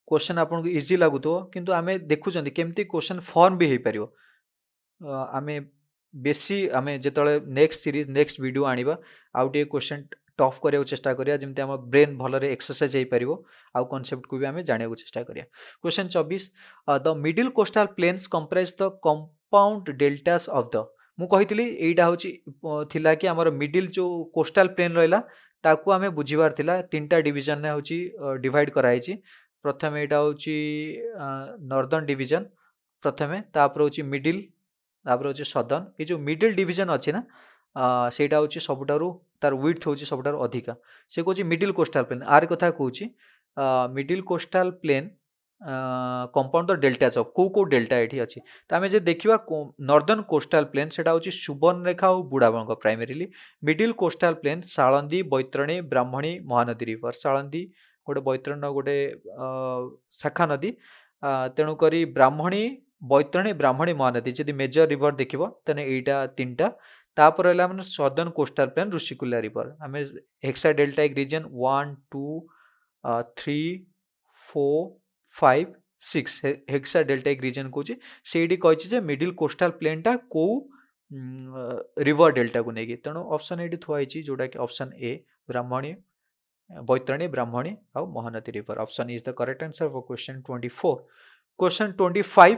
क्वेश्चन आपण को इजी लागुतो किंतु आमे देखुचंदी केमती क्वेश्चन फॉर्म भी हे परियो आमे बेसी आमे जेतळे नेक्स्ट सीरीज नेक्स्ट वीडियो आनिबा आउटे क्वेश्चन टफ करिया चेष्टा करिया जेमते हम ब्रेन भलरे एक्सरसाइज हे परियो आउ कांसेप्ट को भी आमे जानिया चेष्टा करिया question 24 the middle coastal planes comprise the compound deltas of the मु कहितली एटा होची थिला कि हमर मिडिल जो कोस्टल प्लेन रहला ताकू आमे बुझिबार थिला तीनटा डिवीजन ने होची डिवाइड कराइची प्रथमे एटा होची नॉर्दर्न डिवीजन प्रथमे तापर होची मिडिल तापर होची सदर्न ए जो मिडिल डिवीजन अछि ना सेटा होची सबटारु तार विड्थ होची सबटारु अधिका से कोची मिडिल कोस्टल प्लेन आर कथा कोची middle coastal plain compound the deltas of को डेल्टा एठी अछि त आमे जे देखिबा नॉर्दर्न कोस्टल प्लेन सेटा होची सुवर्णरेखा और Budhabang primarily middle coastal plain Salandi Baitarani Brahmani Mahanadi river Salandi गोटे बैतरणी गोटे शाखा नदी तेणु करी ब्राह्मणी बैतरणी ब्राह्मणी महानदी जदि मेजर रिवर देखिबो तने एटा तीनटा तापर रहला माने southern coastal plain Rushikulya river आमे hexa deltaic region 1 2 3 4 5 6 hexa deltaic region कौच से कही मिडिल कोस्टाल प्लेनटा कौ रिवर डेल्टा को लेकिन तेणु ऑप्शन ये थुआई जोटा कि ऑप्शन ए ब्राह्मणी बैतरणी ब्राह्मणी आउ Mahanadi river option is the correct answer for question 24 question 25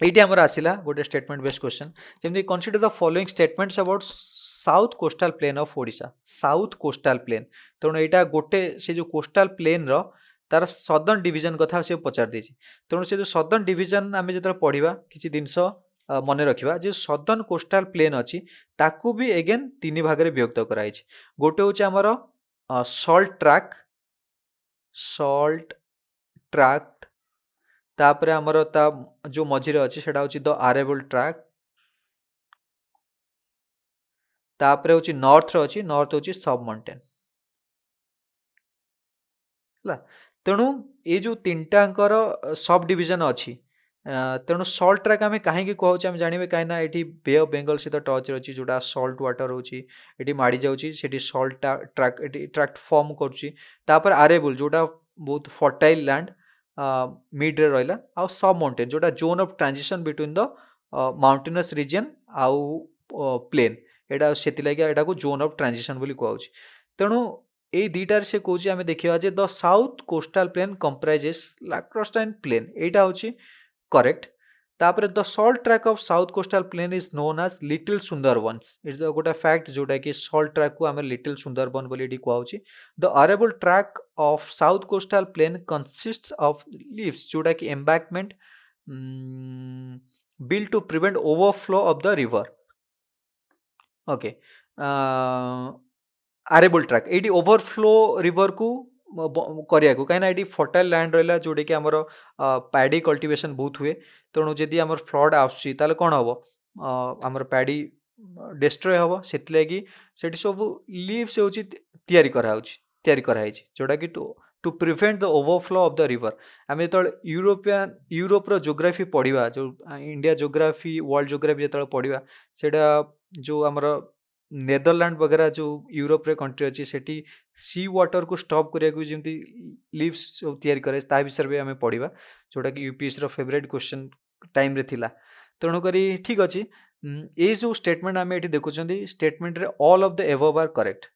ये आमर आसला गोटे स्टेटमेंट बेस्ड क्वेश्चन जमी consider the following statements about south coastal plain of Odisha south coastal plain तेणु यहाँ गोटे से जो कोस्टाल प्लेन रो तार सदर्न डिवीजन कथा से पचार देछि तेणु से जो सदर्न डिवीजन आम जो पढ़ा किसी जिनस मन रखा जो सदर्न कोस्टाल प्लेन अच्छी ताकू भी एगेन तीन भाग में विभक्त कराई गोटे हूँ आमर सल्ट ट्रैक तापर आमर ता जो मझिरे अच्छी सेटा हूँ द आरेबल ट्रैक तापर हूँ नॉर्थ अच्छी नॉर्थ हूँ सब माउंटेन तेणु ये जो तीन टाकर सब डिवीजन अच्छी तेणु सल्ट ट्रैक आम कहीं कहे जानवे कहीं ये बे ऑफ बेंगल सहित टच अच्छी जोटा सल्ट वाटर होती माड़ी जाऊँगी सल्ट ट्रैक ट्रैक्ट फॉर्म कर आरेबुल जोटा बहुत फर्टाइल लैंड मिड्रे रहा आउ सब माउंटेन जोटा zone of transition between the mountainous region आउ प्लेन एटा से यहाँ को जोन ऑफ ट्रांजिशन बोली कहूँ तेणु ये दुटार से कौन आम देखा the south coastal plain comprises lacustrine plain यहाँ हूँ करेक्ट तापर the salt track of south coastal plain is known as little Sundarbans it's गोटे फैक्ट जोटा कि सल्ट ट्रैक को आम लिटिल सुंदरबन बोली कहूँ the arable track of south coastal plain consists of levees जोटा कि embankment build to prevent overflow of the river okay arable track ये ओवरफ्लो रिवर को करिया कहीं फर्टाइल लैंड रहा जोटा कि आमर पैडी कल्टिवेशन बहुत हुए तेणु जदि आमर फ्लड आसुची कौन हम आमर पैडी डिस्ट्रॉय हम से सब लीव्स हो कराई जोटा कि to prevent the overflow of the river आम जो यूरोपर जोग्राफी पढ़ा जो इंडिया जोग्राफी वर्ल्ड जोग्राफी जो पढ़ा से जो आमर नेदरलैंड वगैरह जो यूरोप रे कंट्री अच्छी सेठी सी वाटर को स्टॉप करिया जमी लीव्स तैयारी करे ता विषय भी आम पढ़ा जोटा कि यूपीएससी रो फेवरेट क्वेश्चन टाइम रे थिला तेणुक ठीक अच्छे ये जो स्टेटमेंट आम ये देखुं स्टेटमेंट रे all of the above are correct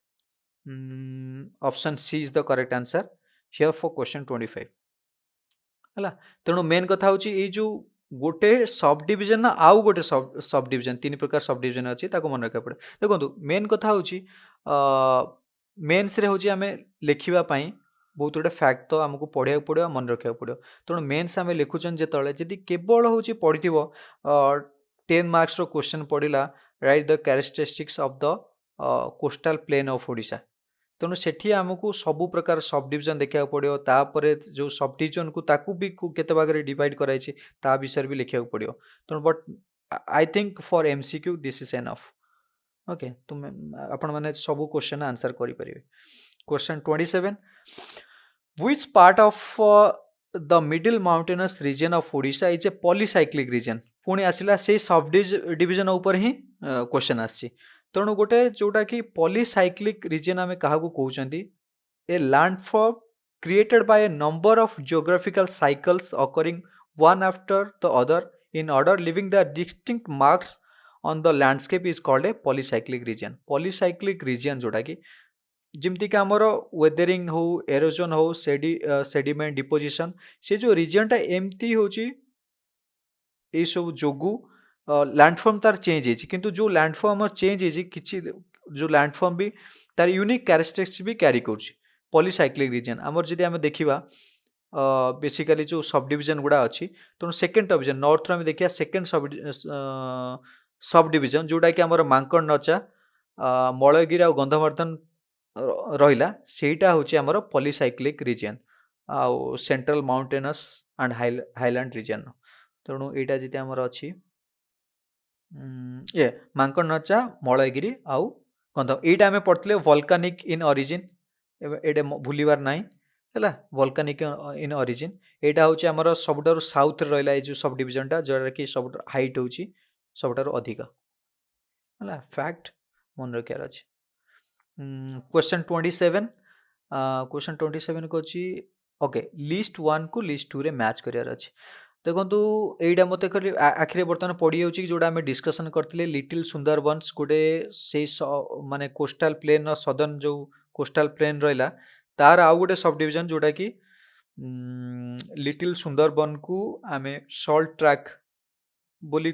option C is the correct answer here for question 25 है तेणु मेन कथा हूँ ये जो गोटे सब डिवीजन ना आउ गोटे सब डिवीजन तीन प्रकार सब डिवीजन अच्छी मन रखा पड़े देखो मेन कथा हूँ मेन्स रे हूँ आम लिखापी बहुत गुटे फैक्ट तो आमको पढ़ा पड़ो मन रखा पड़ो तेणु मेन्स आम लिखुचन जो जदि केवल हूँ पढ़ 10 मार्क्स रो क्वेश्चन पढ़ला right the characteristics of the coastal plain of Odisha तेणु सेठी आमको सबू प्रकार सब डिवीजन देखा पड़ो तापर जो सब डिवीजन को ताकू भी केते भाग रे डिवाइड कराई ता विषय भी लिखा पड़ो तेणु but I think for MCQ this is enough okay तुम आपण माने सबू क्वेश्चन आंसर करि परिबे question 27 which part of the middle mountainous region of Odisha is a polycyclic region पुणी आसिला से सब डिवीजन ऊपर ही क्वेश्चन आसी तेणु गोटे जोटा कि पॉलीसाइक्लिक रीजन आम क्या कहते a landform created by a number of geographical cycles occurring one after the other in order leaving the distinct marks on the landscape is called a polycyclic region जोटा कि जमती कि आमर वेदरिंग हो halogen हो सेडिमेंट डिपोजिशन से जो रीजनटा एमती हो सब जोगु लैंडफॉर्म तार चेंज है किंतु जो लैंडफॉर्म चेंज है किसी जो लैंडफॉर्म भी तार यूनिक कैरेक्टरिस्टिक्स भी कैरी कर पॉलीसाइक्लिक रीजन आमर जदि आम देखा बेसिकली जो सब डिवीजन गुड़ा अच्छी तेणु सेकेंड डिवीजन नॉर्थ आम देखिए सेकेंड सब डिवीजन जोटा कि आमर मांकड़ नचा मलयगिरी आ गंधमार्दन रहा सेटा हूँ आमर पॉलीसाइक्लिक रीजन आउ central mountainous and highland region तेणु यहाँ जी आमर अच्छी ये मांकड़ नचा मलयगिरी आउ गंध यहाँ आम पढ़ते वोल्कानिक इन ओरिजिन ये भूलबार ना है वोल्कानिक इन ओरिजिन यहाँ हूँ आमर सबुठ साउथ रहा जो सब डिवीजनटा जोटा कि सब हाइट हूँ सबुठ अधिक है फैक्ट मन रखार अच्छे क्वेश्चन 27 क्वेश्चन 27 को अच्छी ओके लिस्ट 1 को लिस्ट 2 रे मैच करार अच्छे देखो यहीटा मत आखिरी बर्तमान पड़ जाऊँगी जोटा आम डिस्कसन करते लिटिल सुंदरबन्स गोटे से माने कोस्टाल प्लेन सदर्न जो कोस्टाल प्लेन रहा तार आउ गोटे सब डिविजन जोटा कि लिटिल सुंदरबन को आम सल्ट ट्रैक बोली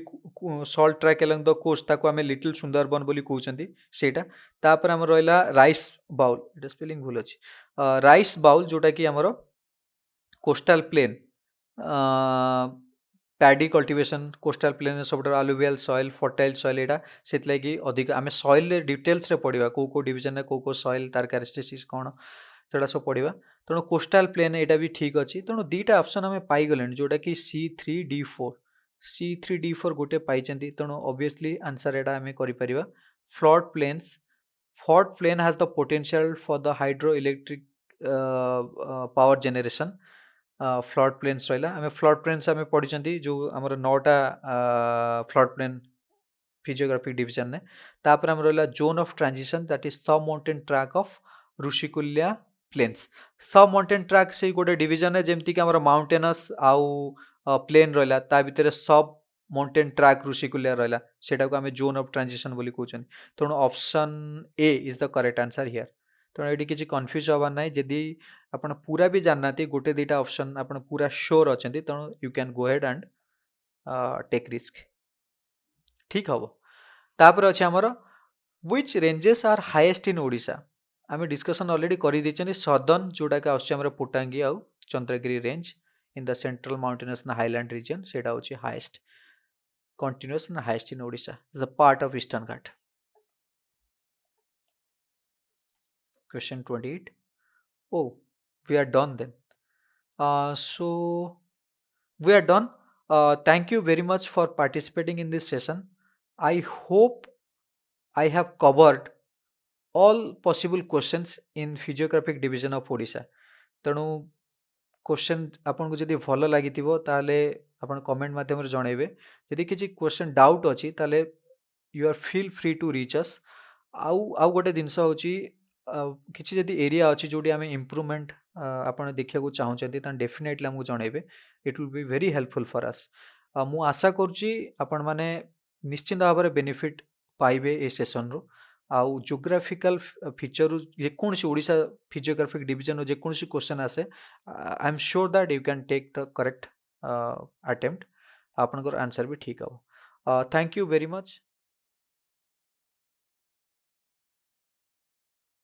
salt track along the coast ताको आम लिटिल सुंदरबन बोली कहते सेटा तापर आम रहा राइस बाउल एटा स्पेलिंग भूल अच्छी राइस बाउल जोटा कि आमर coastal plain paddy cultivation coastal plain सब आलुवियल सॉइल फर्टाइल सॉइल यहाँ से लगी अधिक आम सॉइल डिटेल्स रे पढ़ा कौ डिविजन कौ सॉइल तार कैरेक्टरिस्टिक्स कौन से सब पढ़ा तेणु कोस्टाल प्लेन यहाँ भी ठीक अच्छी तेणु दुईटा ऑप्शन आम पाईगले जोटा कि C3D4 गोटे पाई तेणु ऑब्वियसली आंसर यहाँ आम कर flood plains flood plain has the potential for the hydro electric power generation flood plains रहा आम फ्लड प्लेन्स आम पढ़ी जो आमर 9टा फ्लड प्लेन फिजियोग्राफिक डिविजन ने तापर आम रहा zone of transition that is sub mountain tract of Rushikulya plains sub mountain tract से गोटे डिविजन है जमती कि आमर माउंटेनस आउ प्लेन रहा ता भितर सब माउंटेन ट्रैक ऋषिकुल्या रहा सेटा को आम जोन ऑफ ट्रांजिशन बोली कहते तेणु option A is the correct answer here तेणु ये किसी कन्फ्यूज हबार ना जदि आप पूरा भी जानना गोटे दुईटा ऑप्शन आप पूरा श्योर अच्छा तेणु you can go head and take risk ठीक हम तापर अच्छे आमर which ranges are highest in Odisha आम डिस्कसन ऑलरेडी कर सदर्न जोटा कि आमर पोटांगी आउ Chandragiri range in the central mountainous highland region से highest continuous and highest in Odisha is a part of Eastern Ghat. Question 28. Oh, we are done then. So we are done. Thank you very much for participating in this session. I hope I have covered all possible questions in physiographic division of Odisha. तेणु question आपन को जदि भल लगी ताले आपन comment माध्यम जनइबे जदि किसी क्वेश्चन डाउट अच्छी ताले you are feel free to reach us आउ गोटे जिनस हूँ किसी जदि एरिया अच्छी जोटी आम इम्प्रूवमेंट आपन देखा चाहते डेफिनेटली आमको जनइबे it will be very helpful for us मु आशा करुच्ची आपण माने निश्चिंत भाव में बेनिफिट पाइबे ए सेशन रू आउ जोग्राफिकल फीचर जेकोसी ओडिशा फिजियोग्राफिक डिविजन जेकोसी क्वेश्चन आसे I am sure that you can take the correct attempt आपनकर आंसर भी ठीक हम थैंक यू वेरी मच